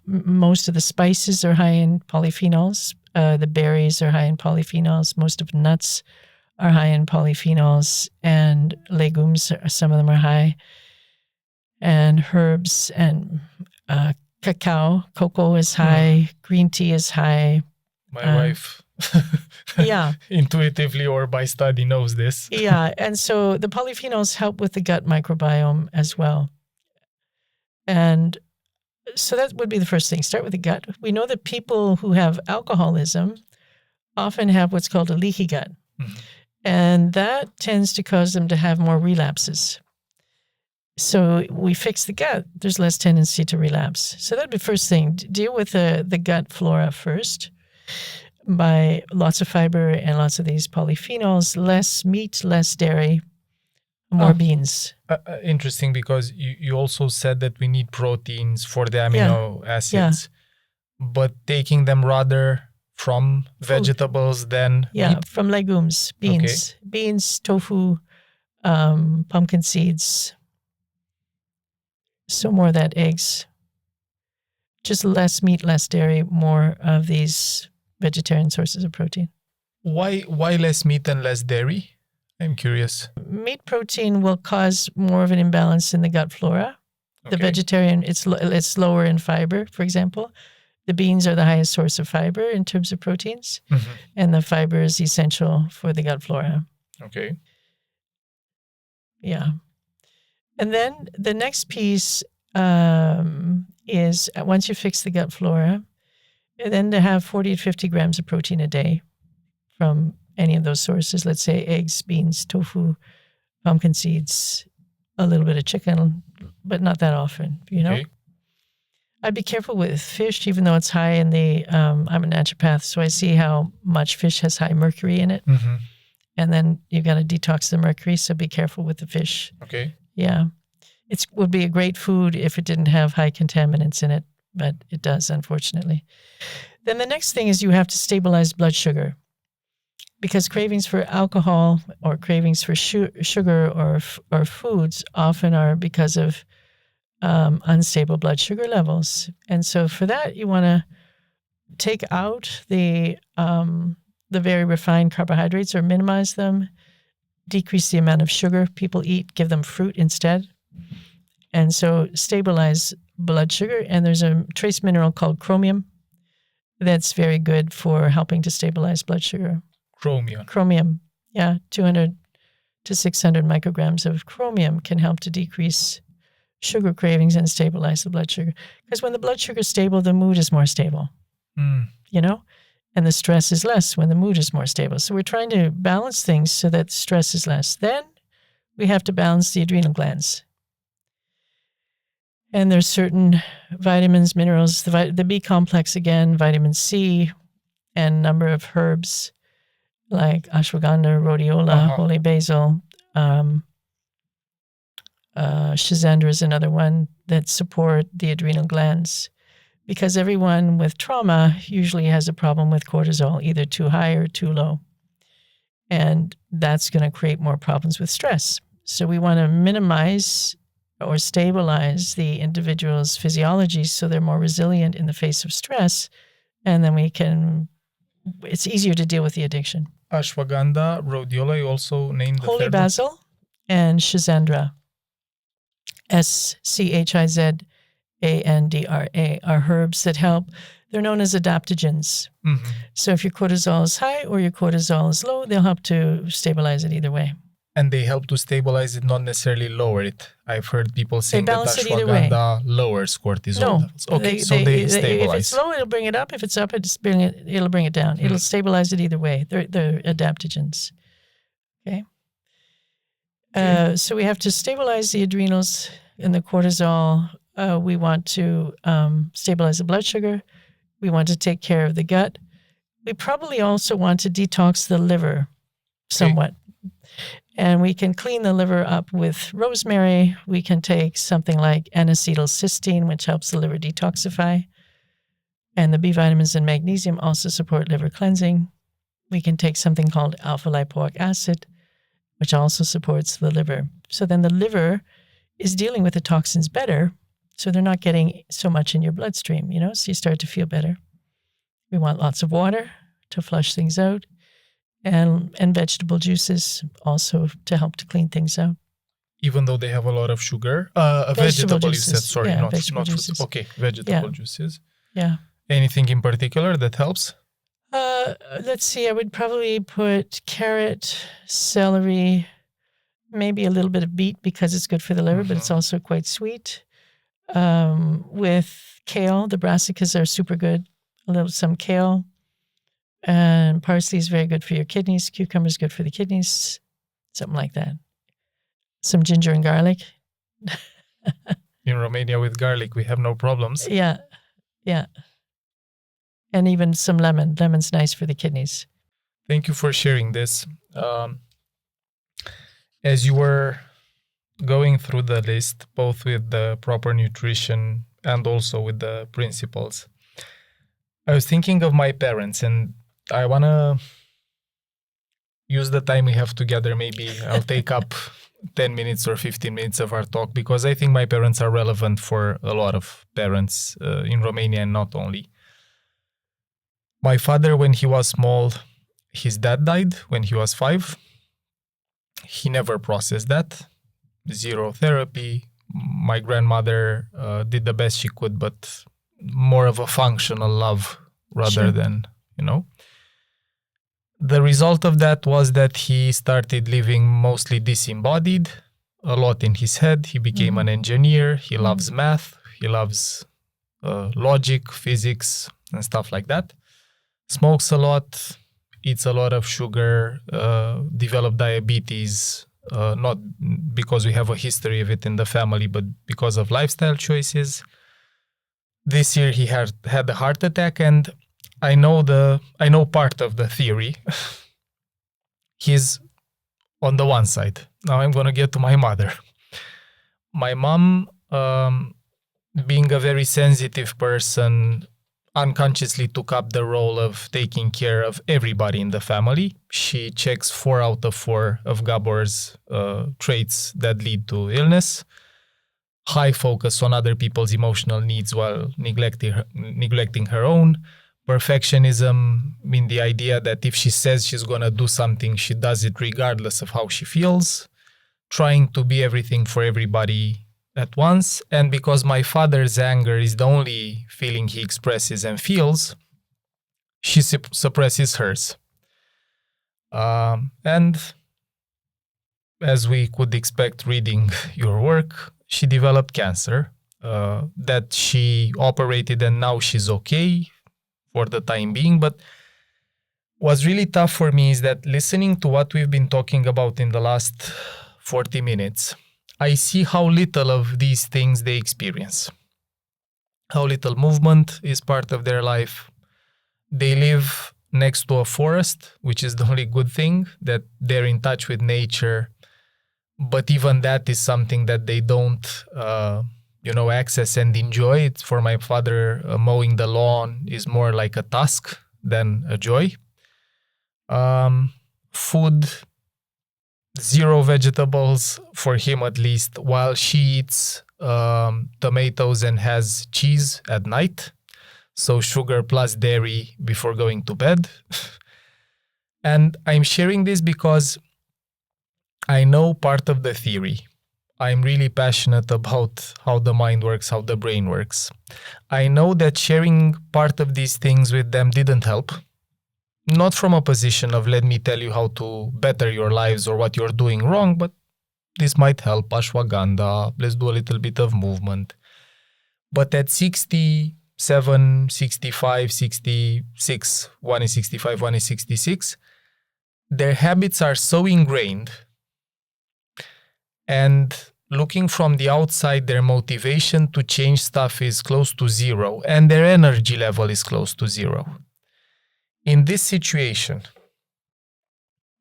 most of the spices are high in polyphenols. The berries are high in polyphenols. Most of nuts are high in polyphenols. And legumes, some of them are high. And herbs and cocoa is high. Green tea is high. My wife intuitively or by study knows this. Yeah. And so the polyphenols help with the gut microbiome as well. And so that would be the first thing. Start with the gut. We know that people who have alcoholism often have what's called a leaky gut. Mm-hmm. And that tends to cause them to have more relapses. So we fix the gut, there's less tendency to relapse. So that'd be the first thing. Deal with the gut flora first by lots of fiber and lots of these polyphenols, less meat, less dairy, more beans. Interesting, because you also said that we need proteins for the amino acids, but taking them rather from vegetables than meat? From legumes, beans, tofu, pumpkin seeds. So more of that, eggs. Just less meat, less dairy, more of these vegetarian sources of protein. Why less meat and less dairy? I'm curious. Meat protein will cause more of an imbalance in the gut flora. The vegetarian, it's lower in fiber, for example. The beans are the highest source of fiber in terms of proteins, and the fiber is essential for the gut flora. Okay. Yeah. And then the next piece is once you fix the gut flora, then to have 40 to 50 grams of protein a day from any of those sources. Let's say eggs, beans, tofu, pumpkin seeds, a little bit of chicken, but not that often, Okay. I'd be careful with fish, even though it's high in the, I'm a naturopath, so I see how much fish has high mercury in it. Mm-hmm. And then you've got to detox the mercury, so be careful with the fish. Okay. Yeah. It would be a great food if it didn't have high contaminants in it, but it does, unfortunately. Then the next thing is you have to stabilize blood sugar, because cravings for alcohol or cravings for sugar or foods often are because of unstable blood sugar levels. And so for that, you want to take out the very refined carbohydrates or minimize them, decrease the amount of sugar people eat, give them fruit instead. And so stabilize blood sugar. And there's a trace mineral called chromium that's very good for helping to stabilize blood sugar. Chromium. Yeah, 200 to 600 micrograms of chromium can help to decrease sugar cravings and stabilize the blood sugar. Because when the blood sugar is stable, the mood is more stable, and the stress is less when the mood is more stable. So we're trying to balance things so that stress is less. Then we have to balance the adrenal glands. And there's certain vitamins, minerals, the B complex again, vitamin C, and a number of herbs like ashwagandha, rhodiola, holy basil. Schizandra is another one that support the adrenal glands. because everyone with trauma usually has a problem with cortisol, either too high or too low. And that's going to create more problems with stress. So we want to minimize or stabilize the individual's physiology so they're more resilient in the face of stress. And then it's easier to deal with the addiction. Ashwagandha, rhodiola, you also named the Holy third basil and schizandra, schizandra, are herbs that help. They're known as adaptogens. Mm-hmm. So if your cortisol is high or your cortisol is low, they'll help to stabilize it either way. And they help to stabilize it, not necessarily lower it. I've heard people saying that ashwagandha lowers cortisol levels. Okay, they stabilize. If it's low, it'll bring it up. If it's up, it'll bring it down. It'll stabilize it either way. They're adaptogens. Okay. So we have to stabilize the adrenals and the cortisol. We want to stabilize the blood sugar. We want to take care of the gut. We probably also want to detox the liver somewhat. Okay. And we can clean the liver up with rosemary. We can take something like N-acetylcysteine, which helps the liver detoxify. And the B vitamins and magnesium also support liver cleansing. We can take something called alpha-lipoic acid, which also supports the liver. So then the liver is dealing with the toxins better, so they're not getting so much in your bloodstream, so you start to feel better. We want lots of water to flush things out. And vegetable juices also to help to clean things out. Even though they have a lot of sugar? Vegetable juices. You said, sorry, not juices. Okay, vegetable juices. Yeah. Anything in particular that helps? Let's see, I would probably put carrot, celery, maybe a little bit of beet because it's good for the liver, but it's also quite sweet. With kale, the brassicas are super good. Some kale. And parsley is very good for your kidneys. Cucumber is good for the kidneys. Something like that. Some ginger and garlic. In Romania with garlic, we have no problems. Yeah. And even some lemon. Lemon's nice for the kidneys. Thank you for sharing this. As you were going through the list, both with the proper nutrition and also with the principles, I was thinking of my parents, and I want to use the time we have together. Maybe I'll take up 10 minutes or 15 minutes of our talk, because I think my parents are relevant for a lot of parents in Romania and not only. My father, when he was small, his dad died when he was 5. He never processed that. 0 therapy. My grandmother did the best she could, but more of a functional love rather than, The result of that was that he started living mostly disembodied, a lot in his head. He became an engineer. He loves math. He loves logic, physics, and stuff like that. Smokes a lot, eats a lot of sugar, developed diabetes, not because we have a history of it in the family, but because of lifestyle choices. This year he had a heart attack, and I know part of the theory. He's on the one side. Now I'm going to get to my mother. My mom, being a very sensitive person, unconsciously took up the role of taking care of everybody in the family. She checks 4 out of 4 of Gabor's traits that lead to illness. High focus on other people's emotional needs while neglecting her own. Perfectionism, the idea that if she says she's going to do something, she does it regardless of how she feels. Trying to be everything for everybody at once. And because my father's anger is the only feeling he expresses and feels, she suppresses hers. And as we could expect reading your work, she developed cancer that she operated, and now she's okay for the time being. But what's really tough for me is that listening to what we've been talking about in the last 40 minutes, I see how little of these things they experience. How little movement is part of their life. They live next to a forest, which is the only good thing, that they're in touch with nature. But even that is something that they don't access and enjoy. It's for my father, mowing the lawn is more like a task than a joy. Food, zero vegetables for him at least, while she eats tomatoes and has cheese at night. So sugar plus dairy before going to bed. And I'm sharing this because I know part of the theory. I'm really passionate about how the mind works, how the brain works. I know that sharing part of these things with them didn't help. Not from a position of let me tell you how to better your lives or what you're doing wrong, but this might help. Ashwagandha, let's do a little bit of movement. But at 67, 65, 66, one is 65, one is 66, their habits are so ingrained, and looking from the outside, their motivation to change stuff is close to zero, and their energy level is close to zero. In this situation,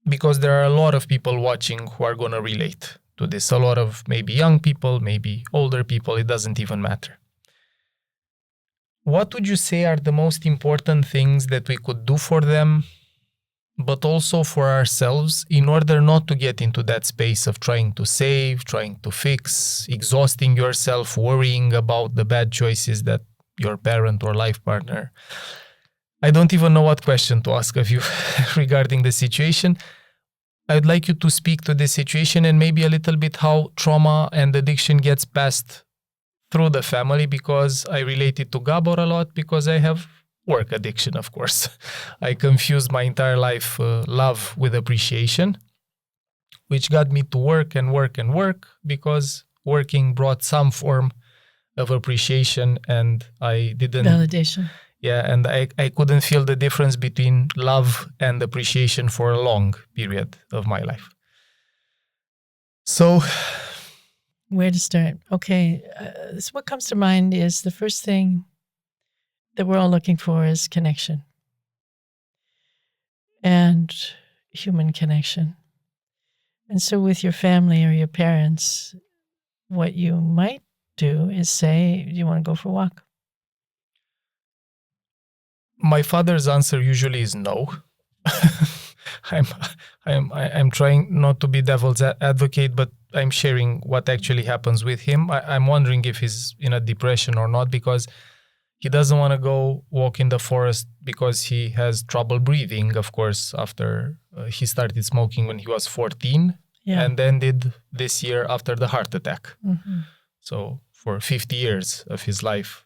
because there are a lot of people watching who are going to relate to this, a lot of maybe young people, maybe older people, it doesn't even matter. What would you say are the most important things that we could do for them, but also for ourselves, in order not to get into that space of trying to save, trying to fix, exhausting yourself, worrying about the bad choices that your parent or life partner... I don't even know what question to ask of you regarding the situation. I'd like you to speak to the situation and maybe a little bit how trauma and addiction gets passed through the family, because I relate it to Gabor a lot because I have work addiction, of course. I confused my entire life love with appreciation, which got me to work and work and work, because working brought some form of appreciation and I didn't... Validation. Yeah, and I couldn't feel the difference between love and appreciation for a long period of my life. So... where to start? Okay, so what comes to mind is the first thing that we're all looking for is connection. And human connection. And so with your family or your parents, what you might do is say, do you want to go for a walk? My father's answer usually is no. I'm trying not to be devil's advocate, but I'm sharing what actually happens with him. I'm wondering if he's in a depression or not, because he doesn't want to go walk in the forest because he has trouble breathing, of course, after he started smoking when he was 14, and ended this year after the heart attack. Mm-hmm. So for 50 years of his life.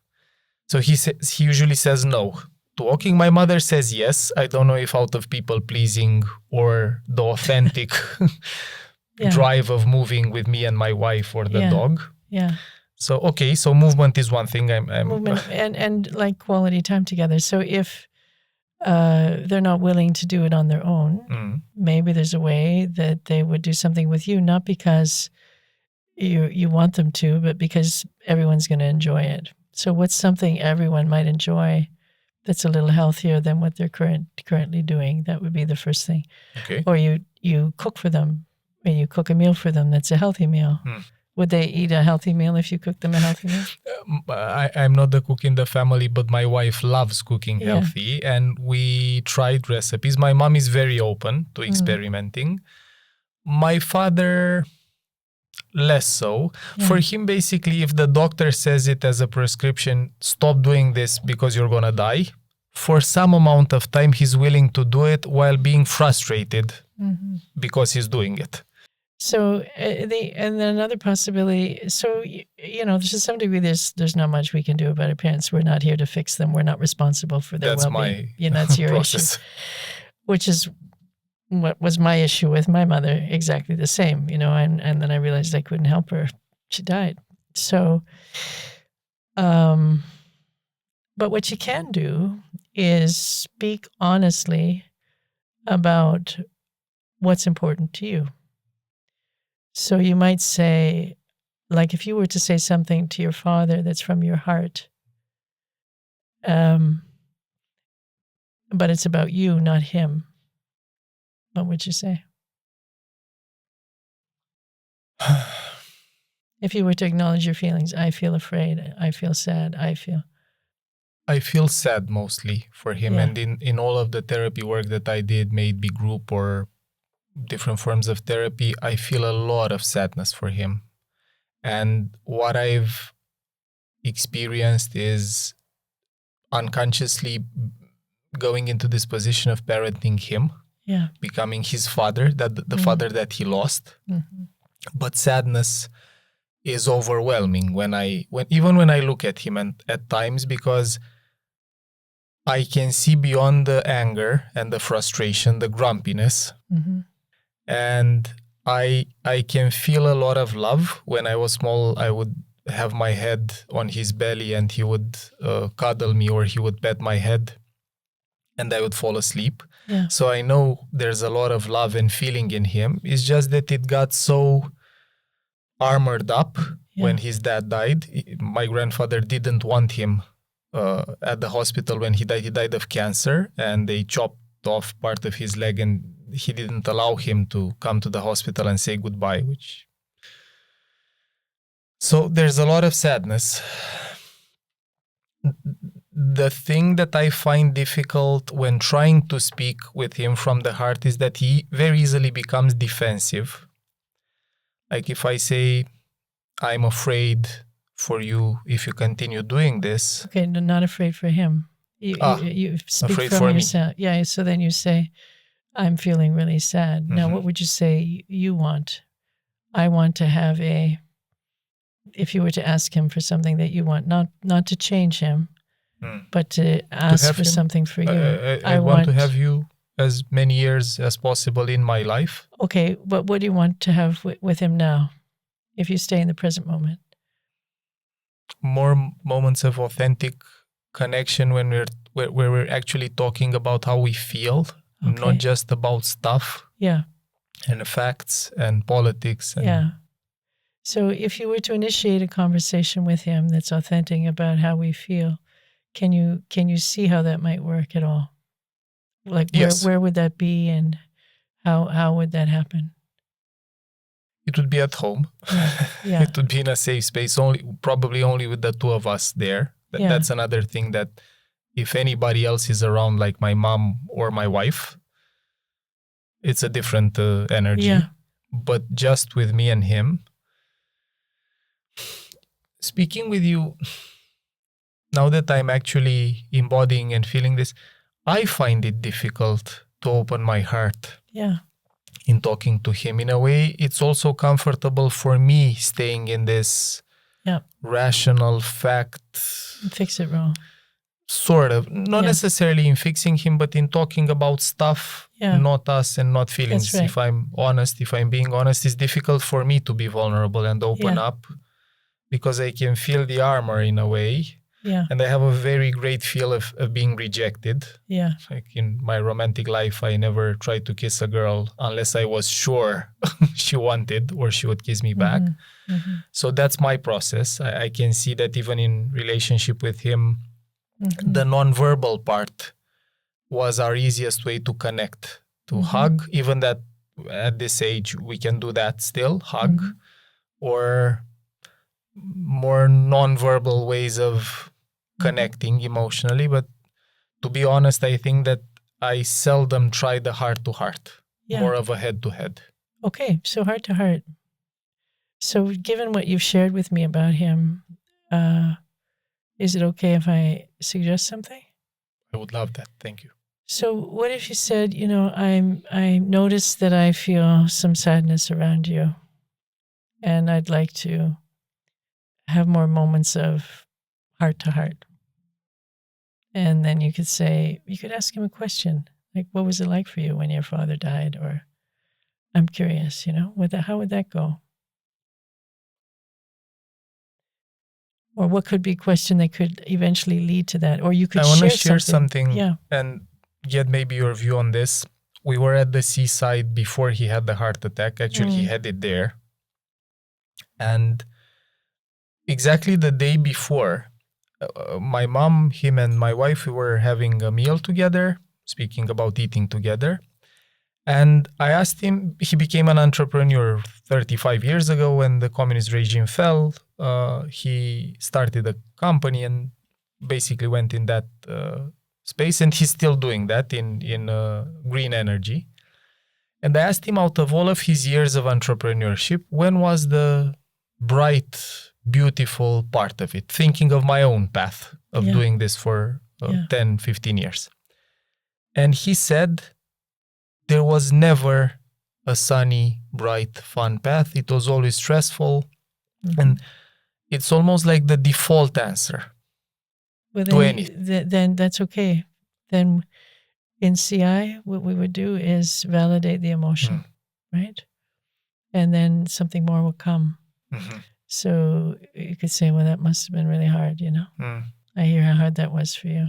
So he usually says no to walking. My mother says yes. I don't know if out of people pleasing or the authentic drive of moving with me and my wife or the dog. Yeah. So, okay, so movement is one thing. Movement and like quality time together. So if they're not willing to do it on their own, maybe there's a way that they would do something with you, not because you want them to, but because everyone's going to enjoy it. So what's something everyone might enjoy that's a little healthier than what they're currently doing? That would be the first thing. Okay. Or you cook for them, and you cook a meal for them that's a healthy meal. Would they eat a healthy meal if you cooked them a healthy meal? I'm not the cook in the family, but my wife loves cooking healthy, and we tried recipes. My mom is very open to experimenting. My father, less so. For him, basically, if the doctor says it as a prescription, stop doing this because you're going to die, for some amount of time, he's willing to do it while being frustrated because he's doing it. So and then another possibility. So to some degree, there's not much we can do about our parents. We're not here to fix them. We're not responsible for their well-being. That's your process. issue, which is what was my issue with my mother. Exactly the same. And then I realized I couldn't help her. She died. So, but what you can do is speak honestly about what's important to you. So you might say, like if you were to say something to your father that's from your heart, but it's about you, not him, what would you say? If you were to acknowledge your feelings, I feel afraid, I feel sad, I feel sad mostly for him. Yeah. And in all of the therapy work that I did, may it be group or different forms of therapy, I feel a lot of sadness for him. And what I've experienced is unconsciously going into this position of parenting him, Yeah. becoming his father, the father that he lost. Mm-hmm. But sadness is overwhelming when I look at him, and at times, because I can see beyond the anger and the frustration, the grumpiness, Mm-hmm. and I can feel a lot of love. When I was small, I would have my head on his belly and he would cuddle me, or he would pet my head and I would fall asleep. Yeah. So I know there's a lot of love and feeling in him. It's just that it got so armored up when his dad died. My grandfather didn't want him at the hospital when he died. He died of cancer, and they chopped off part of his leg, and he didn't allow him to come to the hospital and say goodbye, So there's a lot of sadness. The thing that I find difficult when trying to speak with him from the heart is that he very easily becomes defensive. Like if I say, I'm afraid for you if you continue doing this. Okay, no, not afraid for him. You speak afraid from for yourself. Yeah, so then you say, I'm feeling really sad. Mm-hmm. Now, what would you say you want? I want to have if you were to ask him for something that you want, not to change him, but to ask for something for you. I want to have you as many years as possible in my life. Okay, but what do you want to have with him now, if you stay in the present moment? More moments of authentic connection when we're actually talking about how we feel, not just about stuff. Yeah. And facts and politics. Yeah. So if you were to initiate a conversation with him that's authentic about how we feel, can you see how that might work at all? Like where would that be, and how would that happen? It would be at home. Yeah. It would be in a safe space, probably only with the two of us there. That's another thing, that if anybody else is around, like my mom or my wife, it's a different energy. Yeah. But just with me and him. Speaking with you, now that I'm actually embodying and feeling this, I find it difficult to open my heart. Yeah. In talking to him. In a way, it's also comfortable for me staying in this rational fact. Fix it wrong. Sort of. Not necessarily in fixing him, but in talking about stuff, not us and not feelings. That's right. If I'm being honest, it's difficult for me to be vulnerable and open up, because I can feel the armor in a way. Yeah. And I have a very great feel of being rejected. Yeah. Like in my romantic life, I never tried to kiss a girl unless I was sure she wanted or she would kiss me back. Mm-hmm. So that's my process. I can see that even in relationship with him, the nonverbal part was our easiest way to connect, to hug, even that at this age we can do that still, hug, or more nonverbal ways of connecting emotionally. But to be honest, I think that I seldom try the heart to heart, more of a head to head. Okay, so heart to heart. So given what you've shared with me about him, is it okay if I suggest something? I would love that. Thank you. So what if you said, I noticed that I feel some sadness around you, and I'd like to have more moments of heart to heart. And then you could ask him a question, like, what was it like for you when your father died? Or, I'm curious, how would that go? Or what could be a question that could eventually lead to that? Or you could I want to share something and get maybe your view on this. We were at the seaside before he had the heart attack. Actually, he had it there. And exactly the day before, my mom, him and my wife, we were having a meal together, speaking about eating together. And I asked him, he became an entrepreneur 35 years ago when the communist regime fell. He started a company and basically went in that space, and he's still doing that in green energy. And I asked him, out of all of his years of entrepreneurship, when was the bright, beautiful part of it? Thinking of my own path of doing this for 10, 15 years. And he said, there was never a sunny, bright, fun path. It was always stressful. Mm-hmm. And it's almost like the default answer to anything. Then that's okay. Then in CI, what we would do is validate the emotion, right? And then something more will come. Mm-hmm. So you could say, well, that must have been really hard, you know? I hear how hard that was for you.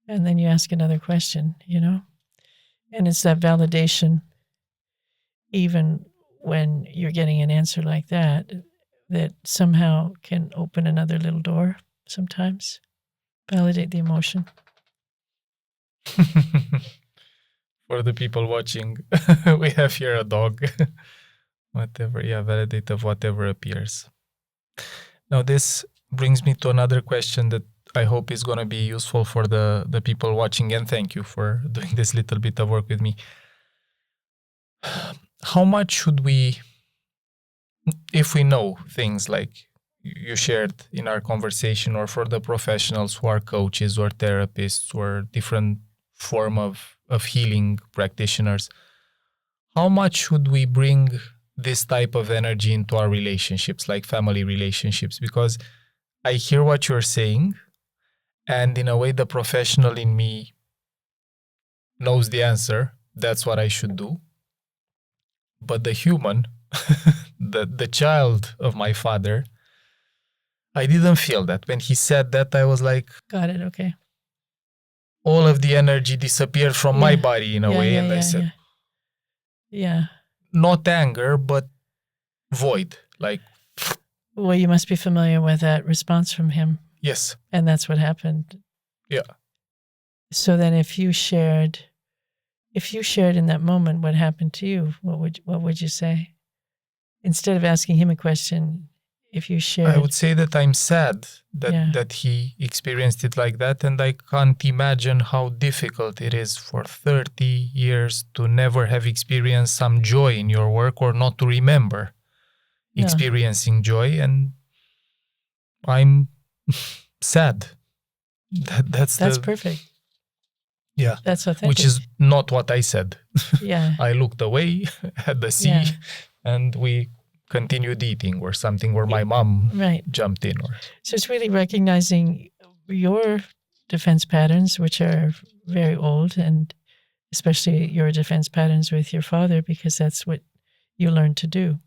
And then you ask another question, you know? And it's that validation, even when you're getting an answer like that, that somehow can open another little door sometimes. Validate the emotion. For the people watching, we have here a dog. Validate of whatever appears. Now this brings me to another question that I hope is going to be useful for the people watching, and thank you for doing this little bit of work with me. How much should we, if we know things like you shared in our conversation, or for the professionals who are coaches or therapists or different form of healing practitioners, how much should we bring this type of energy into our relationships, like family relationships? Because I hear what you're saying, and in a way, the professional in me knows the answer. That's what I should do. But the human, the child of my father, I didn't feel that. When he said that, I was like, got it, okay. All of the energy disappeared from my body in a way. And I said, not anger, but void. Like, well, you must be familiar with that response from him. Yes. And that's what happened. Yeah. So then if you shared in that moment what happened to you, what would you say? Instead of asking him a question, if you shared. I would say that I'm sad that he experienced it like that, and I can't imagine how difficult it is for 30 years to never have experienced some joy in your work, or not to remember experiencing joy, and I'm sad. That's perfect. Yeah. That's authentic. Which is not what I said. Yeah. I looked away at the sea and we continued eating, or something, where my mom jumped in. So it's really recognizing your defense patterns, which are very old, and especially your defense patterns with your father, because that's what you learned to do.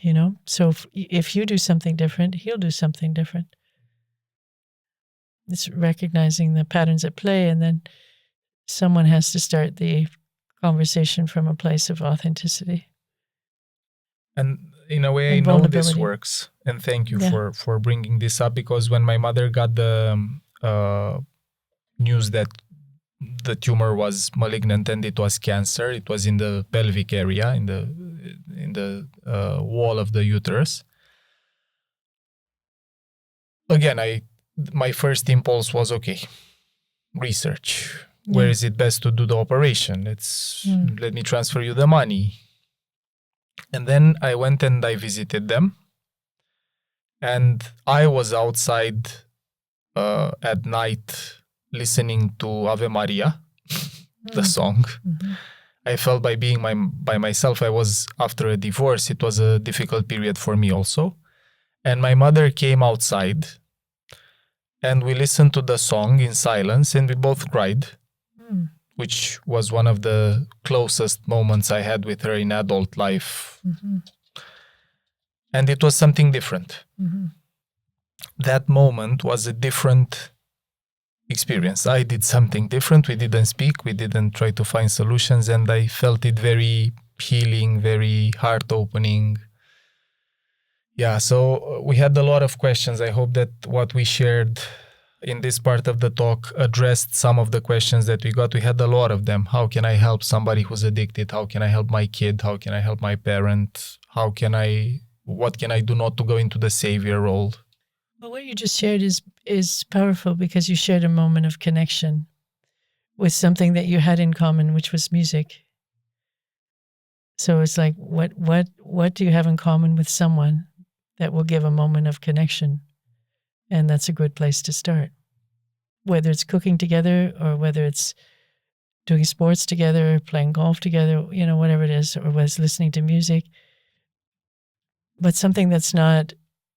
You know? So if you do something different, he'll do something different. It's recognizing the patterns at play, and then someone has to start the conversation from a place of authenticity. And in a way, I know this works, and thank you for bringing this up, because when my mother got the news that the tumor was malignant and it was cancer, it was in the pelvic area, in the wall of the uterus. Again, my first impulse was, okay, research. Where is it best to do the operation? Let me transfer you the money. And then I went and I visited them. And I was outside at night listening to Ave Maria, the song. Mm-hmm. I felt by being by myself, I was after a divorce. It was a difficult period for me also. And my mother came outside and we listened to the song in silence and we both cried, which was one of the closest moments I had with her in adult life. Mm-hmm. And it was something different. Mm-hmm. That moment was a different experience. I did something different. We didn't speak. We didn't try to find solutions. And I felt it very healing, very heart-opening. Yeah, so we had a lot of questions. I hope that what we shared in this part of the talk, addressed some of the questions that we got. We had a lot of them. How can I help somebody who's addicted? How can I help my kid? How can I help my parent? What can I do not to go into the savior role? Well, what you just shared is powerful because you shared a moment of connection with something that you had in common, which was music. So it's like, what do you have in common with someone that will give a moment of connection? And that's a good place to start. Whether it's cooking together or whether it's doing sports together, playing golf together, whatever it is, or whether it's listening to music. But something that's not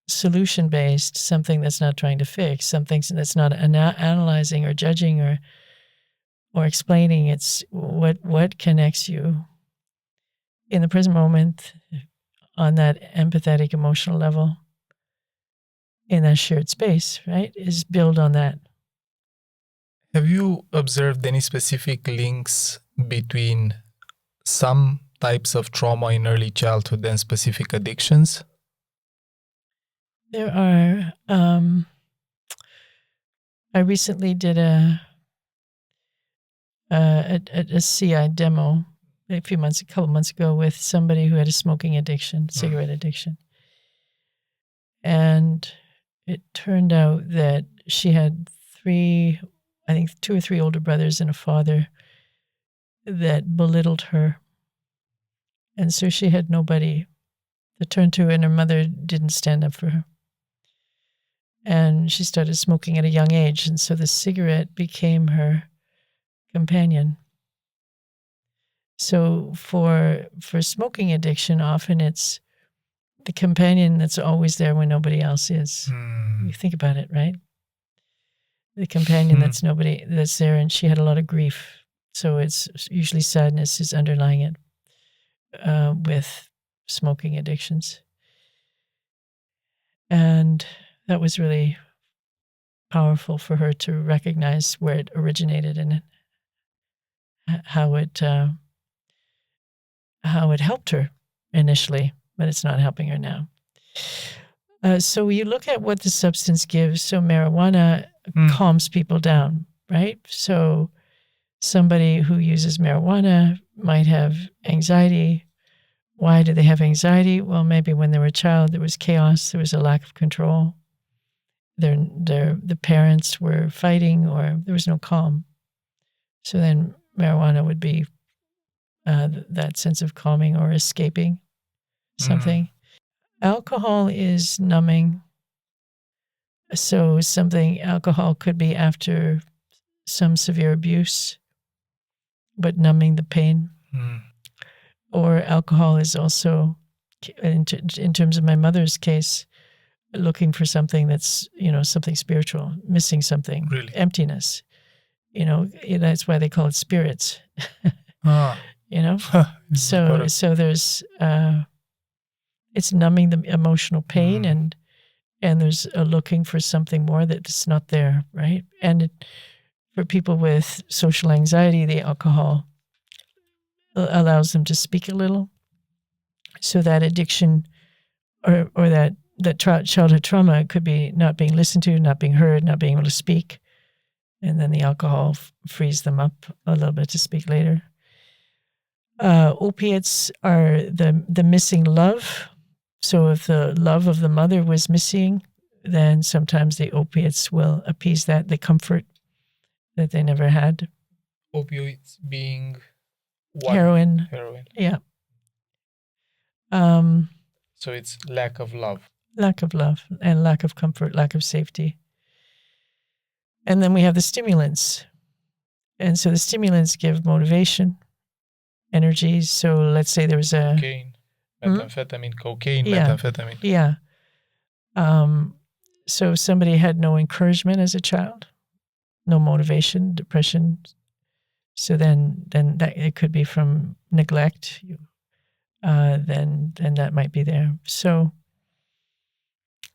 solution-based, something that's not trying to fix, something that's not analyzing or judging or explaining. It's what connects you in the present moment on that empathetic, emotional level, in that shared space, right, is build on that. Have you observed any specific links between some types of trauma in early childhood and specific addictions? There are. I recently did a CI demo a couple months ago with somebody who had a smoking addiction, cigarette addiction. And it turned out that she had two or three older brothers and a father that belittled her. And so she had nobody to turn to, and her mother didn't stand up for her. And she started smoking at a young age, and so the cigarette became her companion. So for smoking addiction, often it's the companion that's always there when nobody else is. You think about it, right? The companion that's there, and she had a lot of grief. So it's usually sadness is underlying it with smoking addictions. And that was really powerful for her to recognize where it originated and how it helped her initially, but it's not helping her now. So you look at what the substance gives. So marijuana calms people down, right? So somebody who uses marijuana might have anxiety. Why do they have anxiety? Well, maybe when they were a child, there was chaos, there was a lack of control. The parents were fighting, or there was no calm. So then marijuana would be that sense of calming or escaping something. Alcohol is numbing. So alcohol could be after some severe abuse, but numbing the pain. Or alcohol is also, in terms of my mother's case, looking for something that's, something spiritual, missing something, really? Emptiness. That's why they call it spirits. So there's, it's numbing the emotional pain and there's a looking for something more that's not there, right? And for people with social anxiety, the alcohol allows them to speak a little. So that addiction or that childhood trauma could be not being listened to, not being heard, not being able to speak. And then the alcohol frees them up a little bit to speak later. Opiates are the missing love. So if the love of the mother was missing, then sometimes the opiates will appease that, the comfort that they never had. Opioids being what? Heroin. Yeah. So it's lack of love. Lack of love and lack of comfort, lack of safety. And then we have the stimulants. And so the stimulants give motivation, energy. So let's say there was cocaine, methamphetamine, methamphetamine. Yeah. So somebody had no encouragement as a child, no motivation, depression. So then that it could be from neglect. Then that might be there. So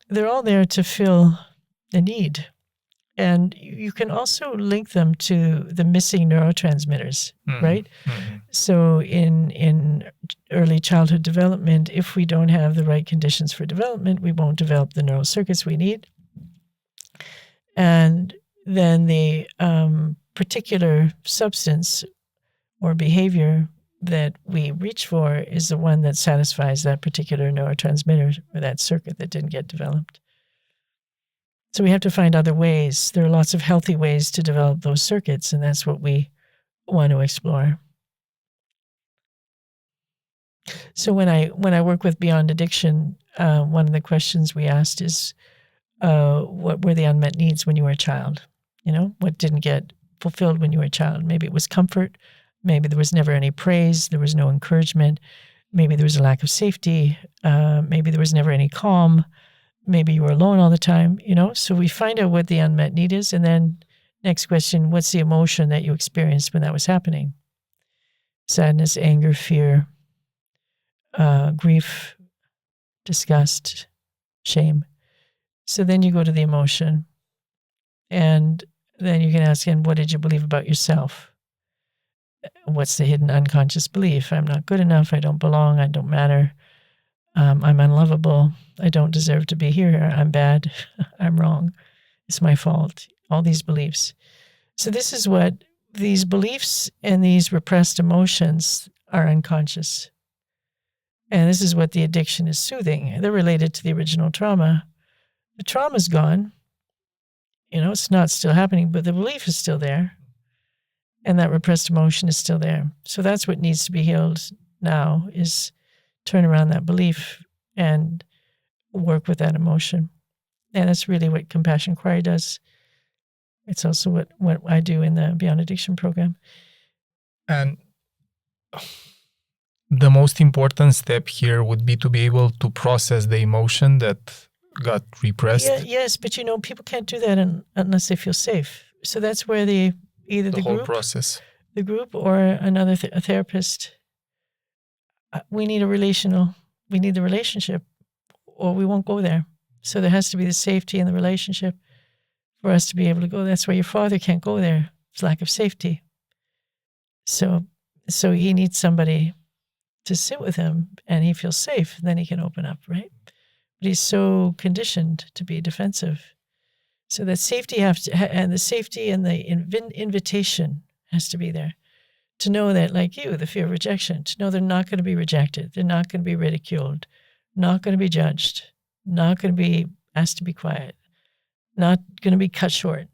they're all there to fill the need. And you can also link them to the missing neurotransmitters, right? So in early childhood development, if we don't have the right conditions for development, we won't develop the neural circuits we need. And then the particular substance or behavior that we reach for is the one that satisfies that particular neurotransmitter or that circuit that didn't get developed. So we have to find other ways. There are lots of healthy ways to develop those circuits, and that's what we want to explore. So when I work with Beyond Addiction, one of the questions we asked is, what were the unmet needs when you were a child? What didn't get fulfilled when you were a child? Maybe it was comfort. Maybe there was never any praise. There was no encouragement. Maybe there was a lack of safety. Maybe there was never any calm. Maybe you were alone all the time, So we find out what the unmet need is. And then next question, what's the emotion that you experienced when that was happening? Sadness, anger, fear, grief, disgust, shame. So then you go to the emotion. And then you can ask, and what did you believe about yourself? What's the hidden unconscious belief? I'm not good enough. I don't belong. I don't matter. I'm unlovable. I don't deserve to be here. I'm bad. I'm wrong. It's my fault. All these beliefs. So this is what these beliefs and these repressed emotions are unconscious. And this is what the addiction is soothing. They're related to the original trauma. The trauma's gone. It's not still happening, but the belief is still there. And that repressed emotion is still there. So that's what needs to be healed now, is turn around that belief and work with that emotion. And that's really what Compassion Inquiry does. It's also what I do in the Beyond Addiction program. And the most important step here would be to be able to process the emotion that got repressed. Yes, but people can't do that unless they feel safe. So that's where either the whole group, process, the group, or another a therapist. We need the relationship, or we won't go there. So there has to be the safety in the relationship for us to be able to go. That's why your father can't go there. It's lack of safety. So he needs somebody to sit with him, and he feels safe. Then he can open up, right? But he's so conditioned to be defensive. So that safety and the safety and the invitation has to be there. To know that, like you, the fear of rejection, to know they're not going to be rejected. They're not going to be ridiculed, not going to be judged, not going to be asked to be quiet, not going to be cut short.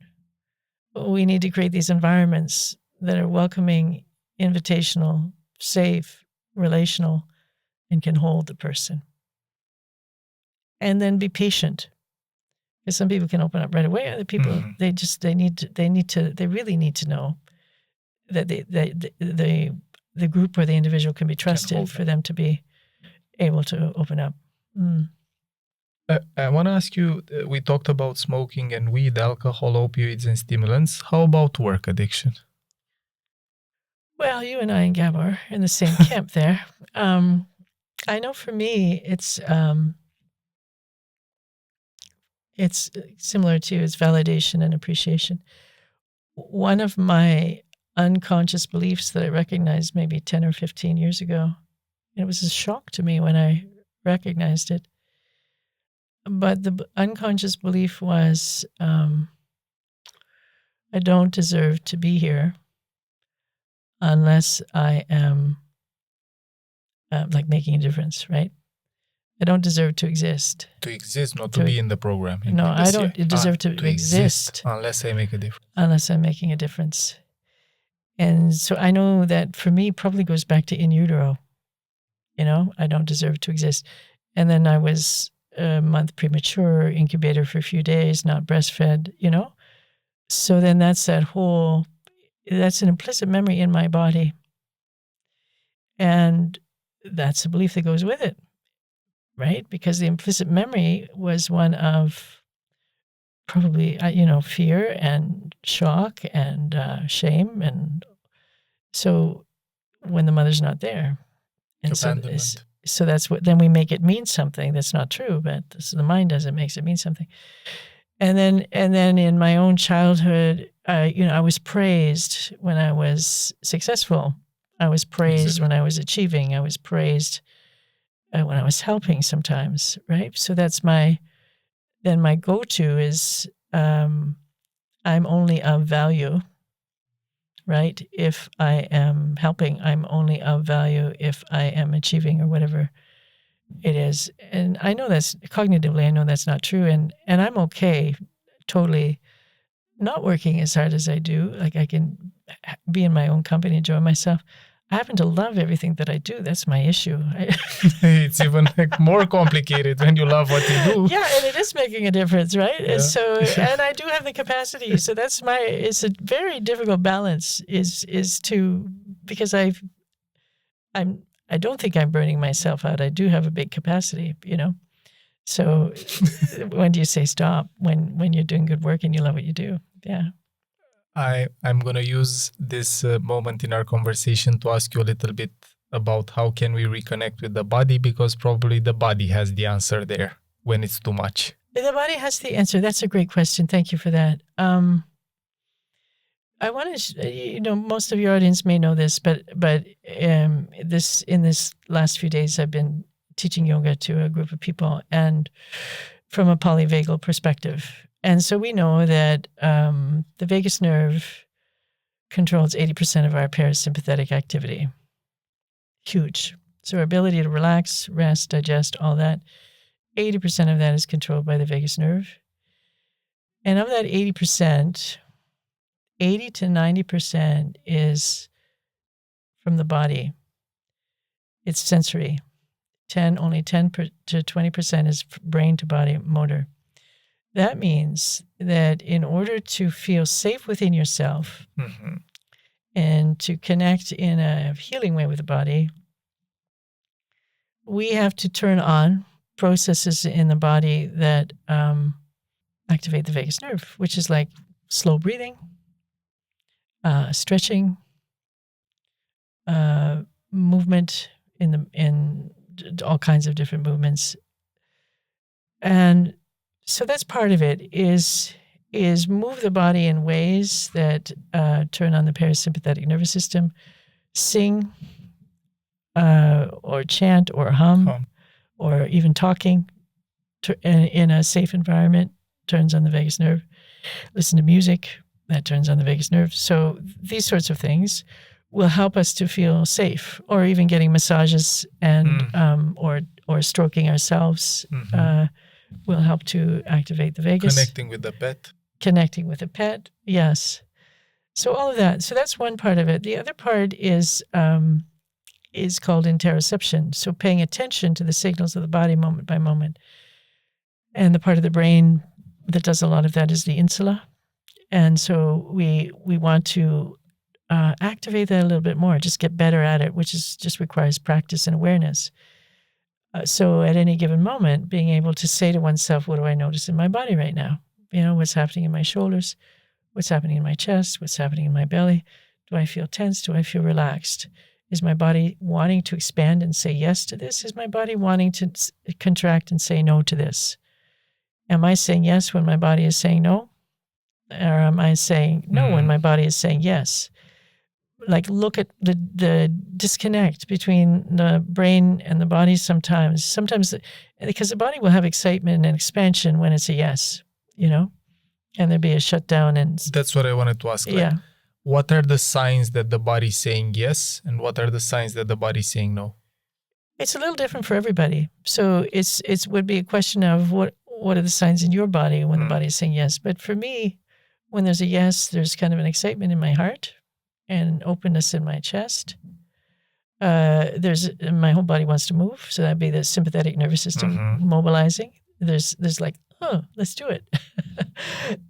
We need to create these environments that are welcoming, invitational, safe, relational, and can hold the person. And then be patient. Because some people can open up right away. Other people, they really need to know that the group or the individual can be trusted for them to be able to open up. I want to ask you, we talked about smoking and weed, alcohol, opioids, and stimulants. How about work addiction? Well, you and I and Gabor are in the same camp there. I know for me, it's similar to its validation and appreciation. One of my unconscious beliefs that I recognized maybe 10 or 15 years ago, and it was a shock to me when I recognized it, but the unconscious belief was, I don't deserve to be here unless I am making a difference, right? I don't deserve to exist. To exist, not to be in the program. No, I don't deserve to exist unless I make a difference. Unless I'm making a difference. And so I know that for me probably goes back to in utero. I don't deserve to exist. And then I was a month premature, incubator for a few days, not breastfed, So then that's an implicit memory in my body. And that's a belief that goes with it. Right? Because the implicit memory was one of probably, fear and shock and shame. And so when the mother's not there. And so that's what, then we make it mean something that's not true, but the mind does, it makes it mean something. And then in my own childhood, I was praised when I was successful. I was praised when I was achieving. I was praised when I was helping sometimes, right? So that's my go-to is, I'm I'm only of value, right? If I am helping, I'm only of value if I am achieving or whatever it is. And I know that's cognitively, I know that's not true. And I'm okay totally not working as hard as I do. Like I can be in my own company, enjoy myself. I happen to love everything that I do. That's my issue. It's even like more complicated when you love what you do. Yeah, and it is making a difference, right? Yeah. And so, and I do have the capacity. So that's it's a very difficult balance is to, because I don't think I'm burning myself out. I do have a big capacity, So when do you say stop? When you're doing good work and you love what you do. Yeah. I'm going to use this moment in our conversation to ask you a little bit about how can we reconnect with the body, because probably the body has the answer there when it's too much. The body has the answer. That's a great question. Thank you for that. I want to, most of your audience may know this, but in this last few days, I've been teaching yoga to a group of people, and from a polyvagal perspective. And so we know that the vagus nerve controls 80% of our parasympathetic activity. Huge. So our ability to relax, rest, digest, all that, 80% of that is controlled by the vagus nerve. And of that 80%, 80 to 90% is from the body. It's sensory. Only 10 to 20% is brain to body motor. That means that in order to feel safe within yourself and to connect in a healing way with the body, we have to turn on processes in the body that activate the vagus nerve, which is like slow breathing, stretching, movement in all kinds of different movements. And so that's part of it, is move the body in ways that turn on the parasympathetic nervous system, sing or chant or hum. Or even talking in a safe environment turns on the vagus nerve. Listen to music, that turns on the vagus nerve. So these sorts of things will help us to feel safe, or even getting massages and or stroking ourselves will help to activate the vagus. Connecting with the pet. Yes. So all of that. So that's one part of it. The other part is called interoception. So paying attention to the signals of the body moment by moment. And the part of the brain that does a lot of that is the insula. And so we want to activate that a little bit more, just get better at it, which just requires practice and awareness. So at any given moment, being able to say to oneself, what do I notice in my body right now? What's happening in my shoulders? What's happening in my chest? What's happening in my belly? Do I feel tense? Do I feel relaxed? Is my body wanting to expand and say yes to this? Is my body wanting to contract and say no to this? Am I saying yes when my body is saying no? Or am I saying no when my body is saying yes? Like, look at the disconnect between the brain and the body sometimes. Sometimes, because the body will have excitement and expansion when it's a yes, and there'll be a shutdown. And that's what I wanted to ask. Yeah. What are the signs that the body's saying yes, and what are the signs that the body's saying no? It's a little different for everybody. So it would be a question of what are the signs in your body when the body is saying yes. But for me, when there's a yes, there's kind of an excitement in my heart and openness in my chest. My whole body wants to move, so that'd be the sympathetic nervous system mobilizing. There's like, oh, let's do it.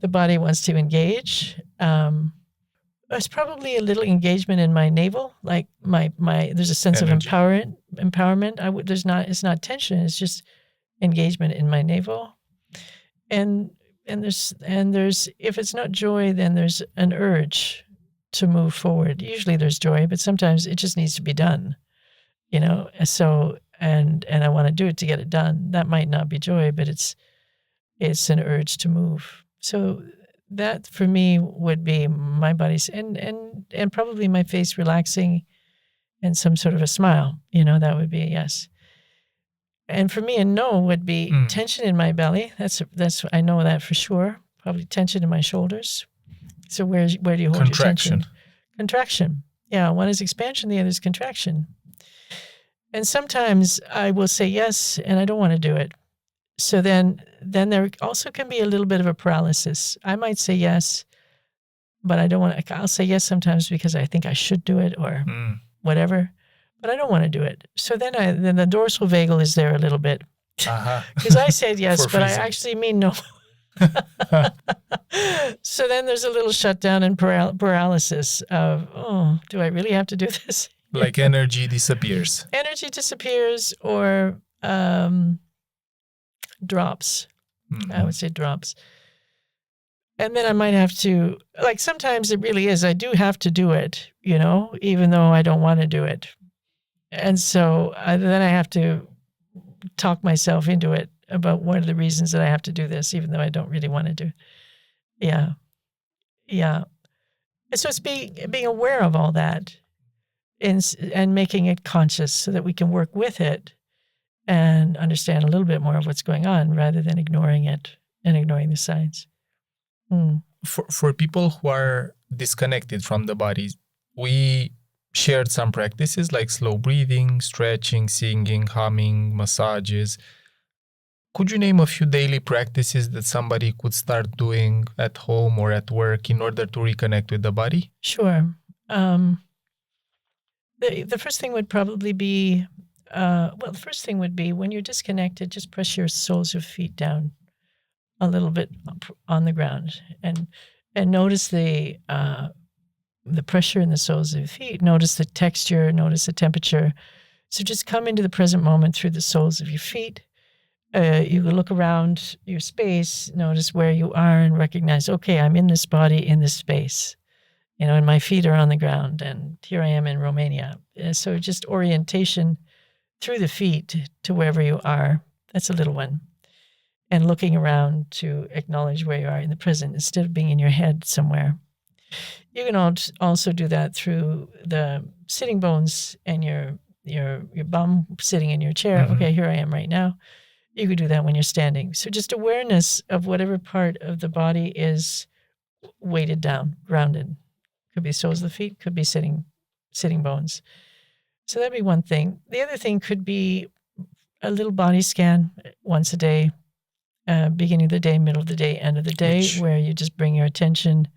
The body wants to engage. There's probably a little engagement in my navel, like my there's a sense Energy. of empowerment. It's not tension, it's just engagement in my navel. And there's if it's not joy, then there's an urge to move forward. Usually there's joy, but sometimes it just needs to be done. So and I want to do it to get it done. That might not be joy, but it's an urge to move. So that for me would be my body's and probably my face relaxing and some sort of a smile. That would be a yes. And for me, a no would be tension in my belly. That's I know that for sure. Probably tension in my shoulders. So where do you hold Contraction. your tension? Contraction. Yeah, one is expansion, the other is contraction. And sometimes I will say yes, and I don't want to do it. So then there also can be a little bit of a paralysis. I might say yes, but I don't want to. I'll say yes sometimes because I think I should do it or whatever, but I don't want to do it. So then the dorsal vagal is there a little bit because I said yes, but I actually mean no. So then there's a little shutdown and paralysis of, oh, do I really have to do this? Like energy disappears. Energy disappears or drops. I would say drops. And then I might have to, like sometimes it really is, I do have to do it, even though I don't want to do it. And so then I have to talk myself into it about what are the reasons that I have to do this, even though I don't really want to do it. Yeah. Yeah. And so it's being aware of all that and making it conscious so that we can work with it and understand a little bit more of what's going on rather than ignoring it and ignoring the signs. For people who are disconnected from the body, we shared some practices like slow breathing, stretching, singing, humming, massages. Could you name a few daily practices that somebody could start doing at home or at work in order to reconnect with the body? Sure. The first thing would probably be, when you're disconnected, just press your soles of feet down a little bit on the ground and notice the pressure in the soles of your feet. Notice the texture, notice the temperature. So just come into the present moment through the soles of your feet. You can look around your space, notice where you are and recognize, okay, I'm in this body, in this space, and my feet are on the ground and here I am in Romania. So just orientation through the feet to wherever you are. That's a little one. And looking around to acknowledge where you are in the present instead of being in your head somewhere. You can also do that through the sitting bones and your bum sitting in your chair. Mm-hmm. Okay, here I am right now. You could do that when you're standing. So just awareness of whatever part of the body is weighted down, grounded. Could be soles of the feet, could be sitting bones. So that'd be one thing. The other thing could be a little body scan once a day. Beginning of the day, middle of the day, end of the day, where you just bring your attention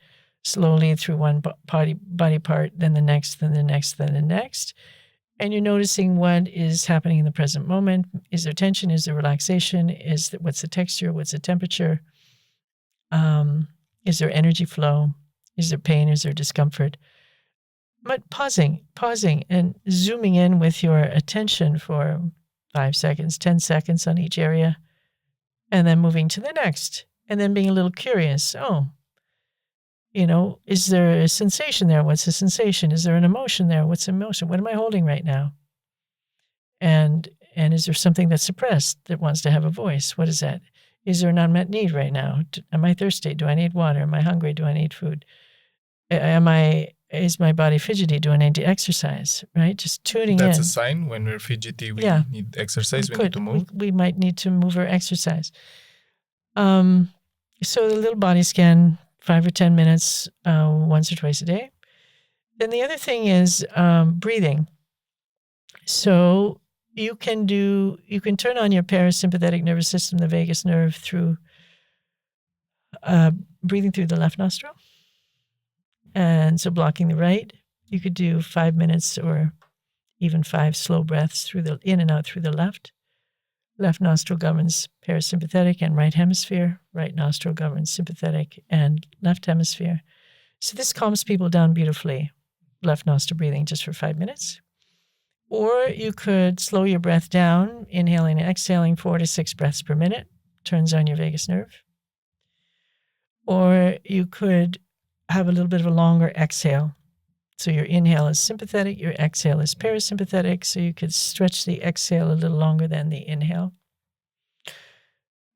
slowly through one body part, then the next, then the next, then the next. And you're noticing what is happening in the present moment. Is there tension? Is there relaxation? What's the texture? What's the temperature? Is there energy flow? Is there pain? Is there discomfort? But pausing and zooming in with your attention for 5 seconds, 10 seconds on each area. And then moving to the next, and then being a little curious. Oh, is there a sensation there? What's the sensation? Is there an emotion there? What's the emotion? What am I holding right now? And is there something that's suppressed that wants to have a voice? What is that? Is there an unmet need right now? Am I thirsty? Do I need water? Am I hungry? Do I need food? Is my body fidgety? Do I need to exercise? Right? Just tuning in. That's a sign when we're fidgety, we need exercise, we need to move. We might need to move or exercise. So the little body scan, 5 or 10 minutes, once or twice a day. Then the other thing is breathing. So you can turn on your parasympathetic nervous system, the vagus nerve, through breathing through the left nostril. And so blocking the right, you could do 5 minutes or even 5 slow breaths in and out through the left. Left nostril governs parasympathetic and right hemisphere. Right nostril governs sympathetic and left hemisphere. So this calms people down beautifully. Left nostril breathing just for 5 minutes. Or you could slow your breath down, inhaling and exhaling 4 to 6 breaths per minute. Turns on your vagus nerve. Or you could have a little bit of a longer exhale. So your inhale is sympathetic, your exhale is parasympathetic, so you could stretch the exhale a little longer than the inhale.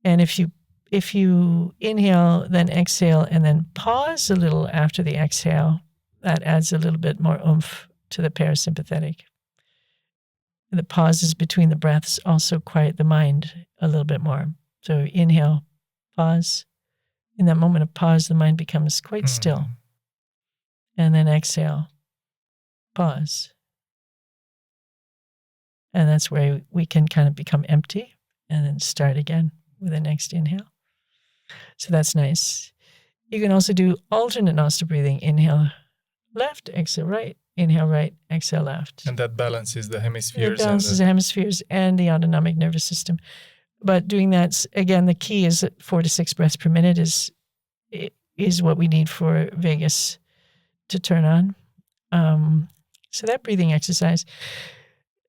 And if you inhale, then exhale, and then pause a little after the exhale, that adds a little bit more oomph to the parasympathetic. And the pauses between the breaths also quiet the mind a little bit more. So inhale, pause. In that moment of pause, the mind becomes quite still. And then exhale. Pause. And that's where we can kind of become empty and then start again with the next inhale. So that's nice. You can also do alternate nostril breathing. Inhale left, exhale right, inhale right, exhale left. And that balances the hemispheres. It balances the hemispheres and the autonomic nervous system. But doing that, again, the key is that 4 to 6 breaths per minute is what we need for vagus to turn on. So that breathing exercise.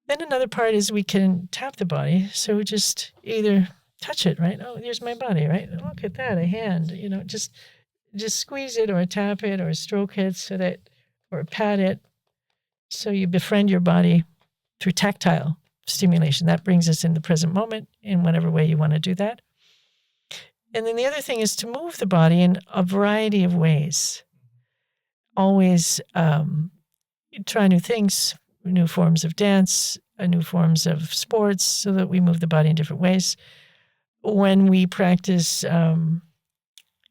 Then another part is we can tap the body. So just either touch it, right? Oh, here's my body, right? Look at that, a hand, just squeeze it or tap it or stroke it or pat it. So you befriend your body through tactile stimulation. That brings us in the present moment in whatever way you want to do that. And then the other thing is to move the body in a variety of ways. Always try new things, new forms of dance, new forms of sports, so that we move the body in different ways. When we practice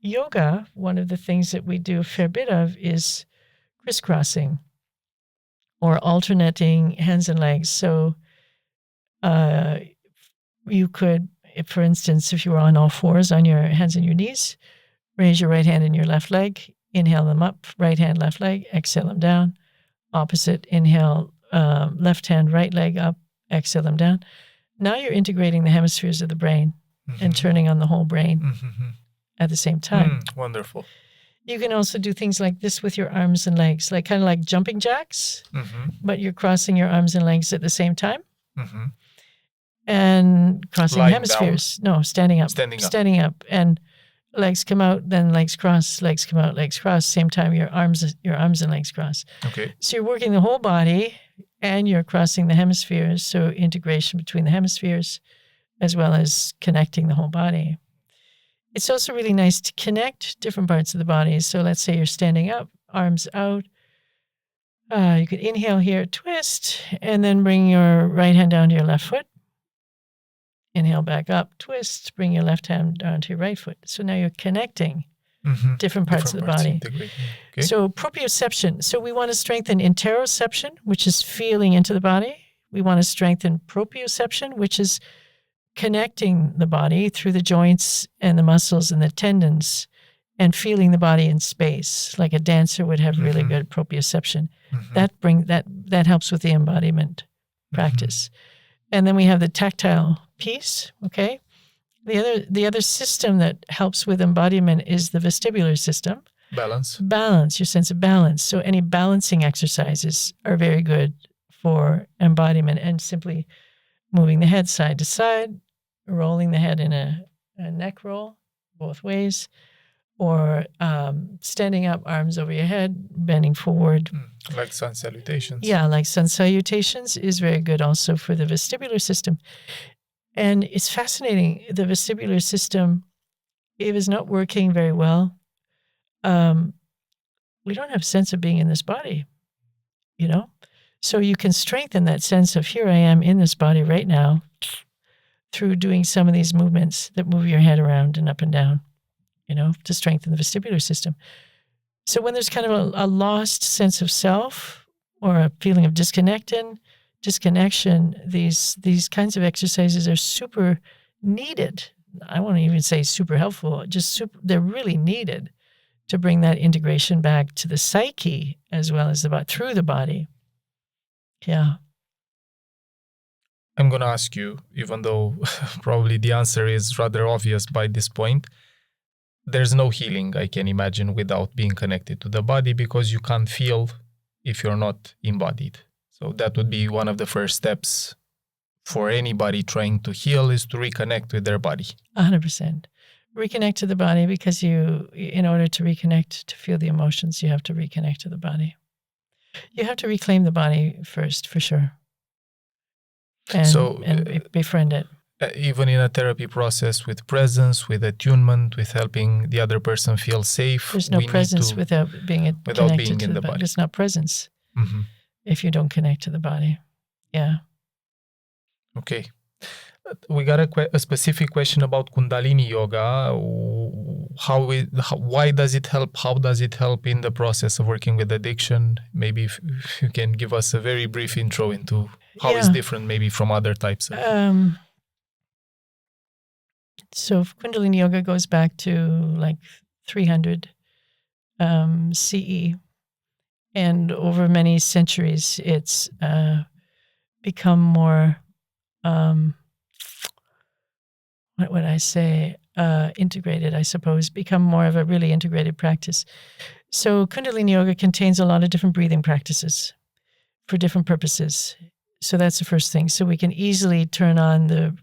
yoga, one of the things that we do a fair bit of is crisscrossing or alternating hands and legs. So you could, for instance, if you were on all fours on your hands and your knees, raise your right hand and your left leg, inhale them up, right hand, left leg, exhale them down. Opposite, inhale, left hand, right leg up, exhale them down. Now you're integrating the hemispheres of the brain and turning on the whole brain at the same time. Wonderful. You can also do things like this with your arms and legs, kind of like jumping jacks, but you're crossing your arms and legs at the same time. And crossing Lying hemispheres. No, standing up. Standing up. And legs come out, then legs cross, legs come out, legs cross. Same time your arms and legs cross. Okay. So you're working the whole body and you're crossing the hemispheres. So integration between the hemispheres as well as connecting the whole body. It's also really nice to connect different parts of the body. So let's say you're standing up, arms out. You could inhale here, twist, and then bring your right hand down to your left foot. Inhale back up, twist, bring your left hand down to your right foot. So now you're connecting different parts of the body. Okay. So proprioception. So we want to strengthen interoception, which is feeling into the body. We want to strengthen proprioception, which is connecting the body through the joints and the muscles and the tendons and feeling the body in space. Like a dancer would have really good proprioception. That helps with the embodiment practice. And then we have the tactile piece, okay? The other system that helps with embodiment is the vestibular system. Balance, your sense of balance. So any balancing exercises are very good for embodiment, and simply moving the head side to side, rolling the head in a neck roll both ways, or standing up, arms over your head, bending forward. Like sun salutations. Yeah, like sun salutations is very good also for the vestibular system. And it's fascinating. The vestibular system, if it's not working very well, we don't have a sense of being in this body, So you can strengthen that sense of here I am in this body right now through doing some of these movements that move your head around and up and down, to strengthen the vestibular system. So when there's kind of a lost sense of self or a feeling of disconnection, these kinds of exercises are super needed. I won't even say super helpful, they're really needed to bring that integration back to the psyche as well as through the body. Yeah. I'm going to ask you, even though probably the answer is rather obvious by this point, there's no healing, I can imagine, without being connected to the body, because you can't feel if you're not embodied. So that would be one of the first steps for anybody trying to heal, is to reconnect with their body. 100%. Reconnect to the body, because in order to reconnect, to feel the emotions, you have to reconnect to the body. You have to reclaim the body first, for sure. And befriend it. Even in a therapy process, with presence, with attunement, with helping the other person feel safe. There's no presence without being in the body. There's not presence if you don't connect to the body. Yeah. Okay. We got a specific question about Kundalini yoga. why does it help? How does it help in the process of working with addiction? Maybe if you can give us a very brief intro into how it's different maybe from other types of... So Kundalini Yoga goes back to like 300 CE. And over many centuries, it's become more, what would I say, integrated, I suppose, become more of a really integrated practice. So Kundalini Yoga contains a lot of different breathing practices for different purposes. So that's the first thing. So we can easily turn on the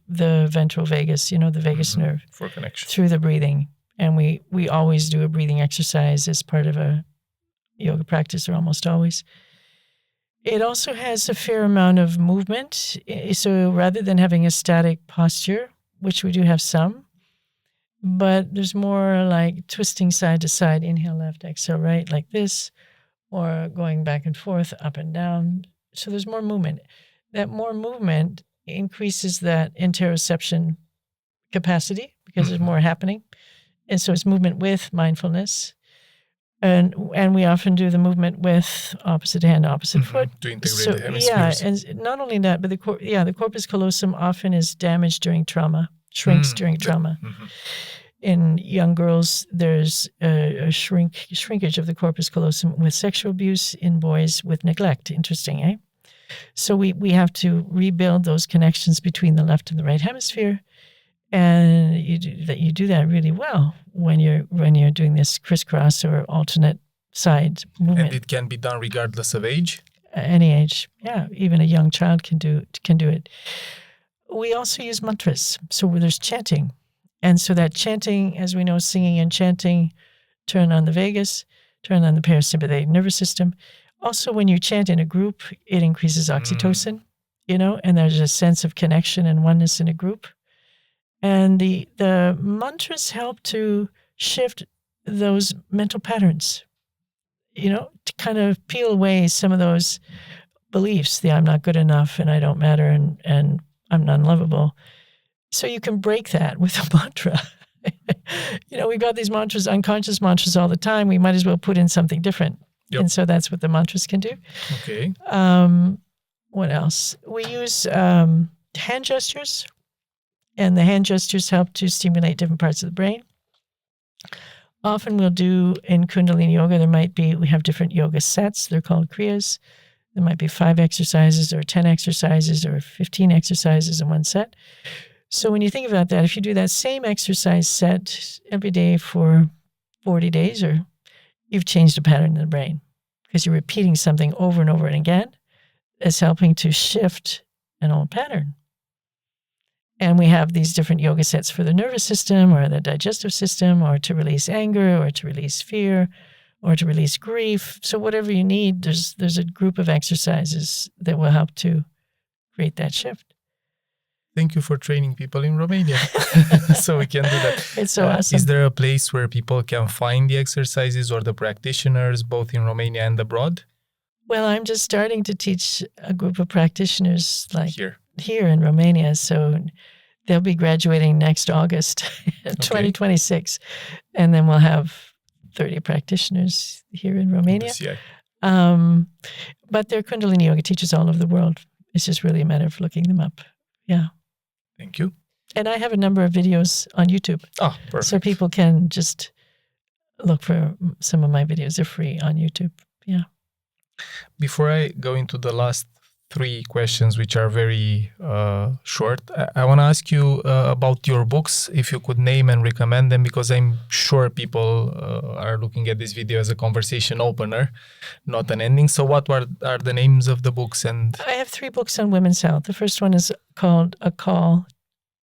ventral vagus, the vagus nerve, for connection through the breathing. And we always do a breathing exercise as part of a yoga practice, or almost always. It also has a fair amount of movement. So rather than having a static posture, which we do have some, but there's more like twisting side to side, inhale left, exhale right, like this, or going back and forth, up and down. So there's more movement. That more movement increases that interoception capacity because there's more happening. And so it's movement with mindfulness. And we often do the movement with opposite hand, opposite foot. To integrate the hemispheres. Yeah, and not only that, but the corpus callosum often is damaged during trauma, shrinks during trauma. In young girls, there's a shrinkage of the corpus callosum with sexual abuse. In boys, with neglect. Interesting, eh? So we have to rebuild those connections between the left and the right hemisphere. And you do that really well when you're doing this crisscross or alternate side movement. And it can be done regardless of age? Any age, yeah. Even a young child can do it. We also use mantras. So where there's chanting. And so that chanting, as we know, singing and chanting turn on the vagus, turn on the parasympathetic nervous system. Also, when you chant in a group, it increases oxytocin, and there's a sense of connection and oneness in a group. And the mantras help to shift those mental patterns, to kind of peel away some of those beliefs, the I'm not good enough and I don't matter and I'm unlovable. So you can break that with a mantra. We got these mantras, unconscious mantras all the time. We might as well put in something different. Yep. And so that's what the mantras can do. Okay. What else? We use hand gestures. And the hand gestures help to stimulate different parts of the brain. Often we'll do in Kundalini Yoga, we have different yoga sets. They're called kriyas. There might be 5 exercises or 10 exercises or 15 exercises in one set. So when you think about that, if you do that same exercise set every day for 40 days, or you've changed a pattern in the brain because you're repeating something over and over and again, it's helping to shift an old pattern. And we have these different yoga sets for the nervous system or the digestive system, or to release anger, or to release fear, or to release grief. So whatever you need, there's a group of exercises that will help to create that shift. Thank you for training people in Romania so we can do that. It's so awesome. Is there a place where people can find the exercises or the practitioners, both in Romania and abroad? Well, I'm just starting to teach a group of practitioners here in Romania. So they'll be graduating next August, 2026. And then we'll have 30 practitioners here in Romania. But there are Kundalini Yoga teachers all over the world. It's just really a matter of looking them up. Yeah. Thank you. And I have a number of videos on YouTube. Oh, perfect. So people can just look for some of my videos. They're free on YouTube. Yeah. Before I go into the last 3 questions, which are very short, I want to ask you about your books, if you could name and recommend them, because I'm sure people are looking at this video as a conversation opener, not an ending. So what are the names of the books? And I have 3 books on women's health. The first one is called A Call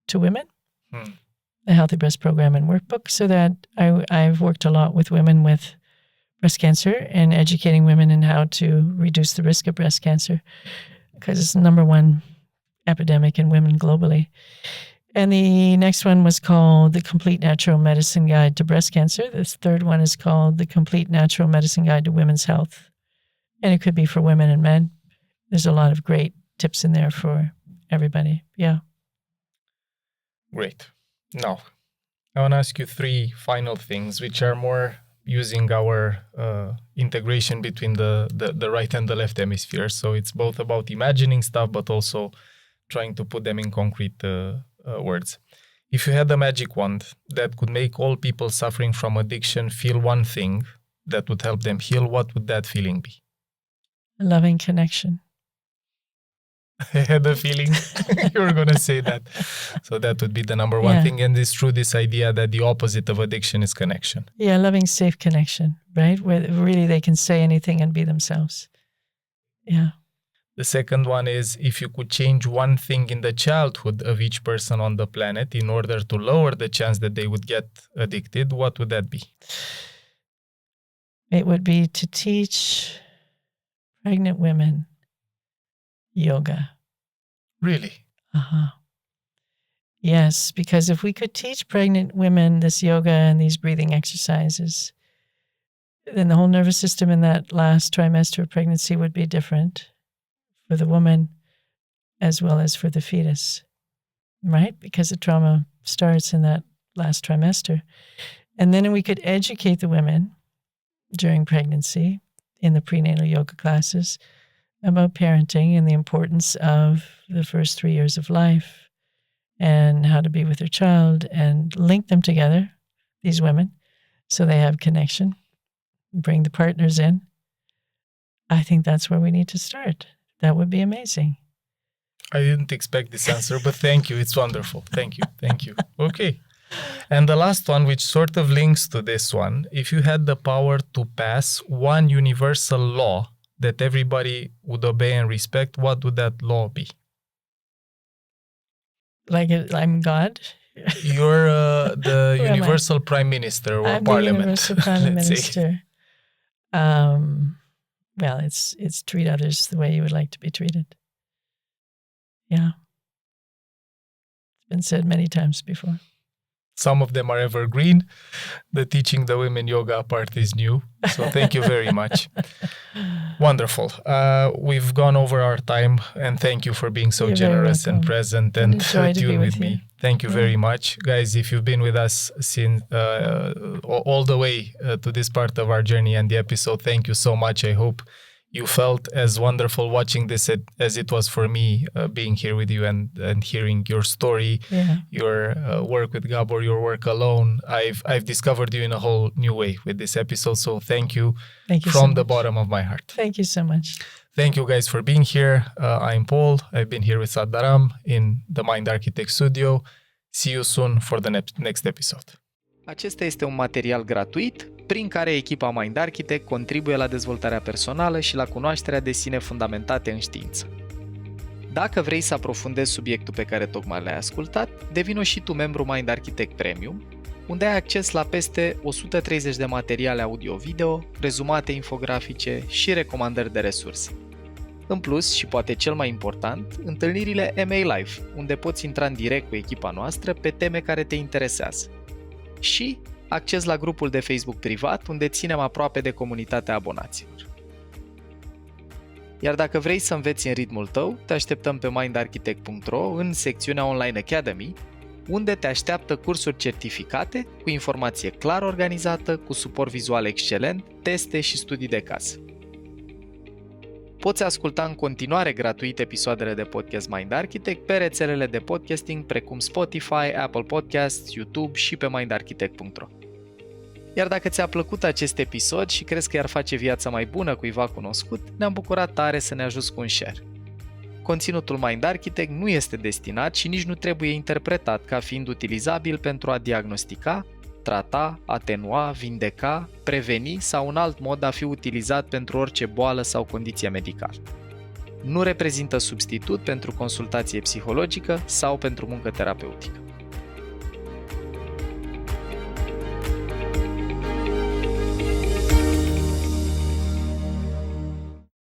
to Women, the Healthy Breast Program and Workbook, so that I've worked a lot with women with breast cancer and educating women in how to reduce the risk of breast cancer, because it's the #1 epidemic in women globally. And the next one was called The Complete Natural Medicine Guide to Breast Cancer. The third one is called The Complete Natural Medicine Guide to Women's Health. And it could be for women and men. There's a lot of great tips in there for everybody. Yeah. Great. Now, I want to ask you 3 final things, which are more using our integration between the right and the left hemisphere. So it's both about imagining stuff, but also trying to put them in concrete words. If you had a magic wand that could make all people suffering from addiction feel one thing that would help them heal, what would that feeling be? A loving connection. I had a feeling you were going to say that. So that would be the number one thing. And it's true, this idea that the opposite of addiction is connection. Yeah, loving, safe connection, right? Where really they can say anything and be themselves. Yeah. The second one is, if you could change one thing in the childhood of each person on the planet in order to lower the chance that they would get addicted, what would that be? It would be to teach pregnant women yoga. Really? Uh-huh. Yes, because if we could teach pregnant women this yoga and these breathing exercises, then the whole nervous system in that last trimester of pregnancy would be different for the woman as well as for the fetus, right? Because the trauma starts in that last trimester. And then we could educate the women during pregnancy in the prenatal yoga classes about parenting and the importance of the first 3 years of life and how to be with their child and link them together, these women, so they have connection, bring the partners in. I think that's where we need to start. That would be amazing. I didn't expect this answer, but thank you. It's wonderful. Thank you. Thank you. Okay. And the last one, which sort of links to this one, if you had the power to pass one universal law that everybody would obey and respect, what would that law be? Like I'm God? You're the universal prime minister or I'm parliament. The universal prime minister. Well, it's treat others the way you would like to be treated. Yeah. It's been said many times before. Some of them are evergreen. The teaching the women yoga part is new. So thank you very much. Wonderful. We've gone over our time, and thank you for being so You're generous and present and tuned with me. Thank you very much. Guys, if you've been with us since all the way to this part of our journey and the episode, thank you so much. I hope you felt as wonderful watching this as it was for me being here with you and hearing your story, your work with Gabor, your work alone. I've discovered you in a whole new way with this episode. So thank you from the bottom of my heart. Thank you so much. Thank you guys for being here. I'm Paul. I've been here with Dharam in the Mind Architect studio. See you soon for the next episode. Acesta este un material gratuit prin care echipa Mind Architect contribuie la dezvoltarea personală și la cunoașterea de sine fundamentate în știință. Dacă vrei să aprofundezi subiectul pe care tocmai l-ai ascultat, devino și tu membru Mind Architect Premium, unde ai acces la peste 130 de materiale audio-video, rezumate infografice și recomandări de resurse. În plus, și poate cel mai important, întâlnirile MA Live, unde poți intra în direct cu echipa noastră pe teme care te interesează. Și acces la grupul de Facebook privat, unde ținem aproape de comunitatea abonaților. Iar dacă vrei să înveți în ritmul tău, te așteptăm pe mindarchitect.ro în secțiunea Online Academy, unde te așteaptă cursuri certificate, cu informație clar organizată, cu suport vizual excelent, teste și studii de caz. Poți asculta în continuare gratuit episoadele de podcast Mind Architect pe rețelele de podcasting precum Spotify, Apple Podcasts, YouTube și pe mindarchitect.ro. Iar dacă ți-a plăcut acest episod și crezi că i-ar face viața mai bună cuiva cunoscut, ne-am bucurat tare să ne ajuți cu un share. Conținutul Mind Architect nu este destinat și nici nu trebuie interpretat ca fiind utilizabil pentru a diagnostica, trata, atenua, vindeca, preveni sau un alt mod a fi utilizat pentru orice boală sau condiție medicală. Nu reprezintă substitut pentru consultație psihologică sau pentru muncă terapeutică.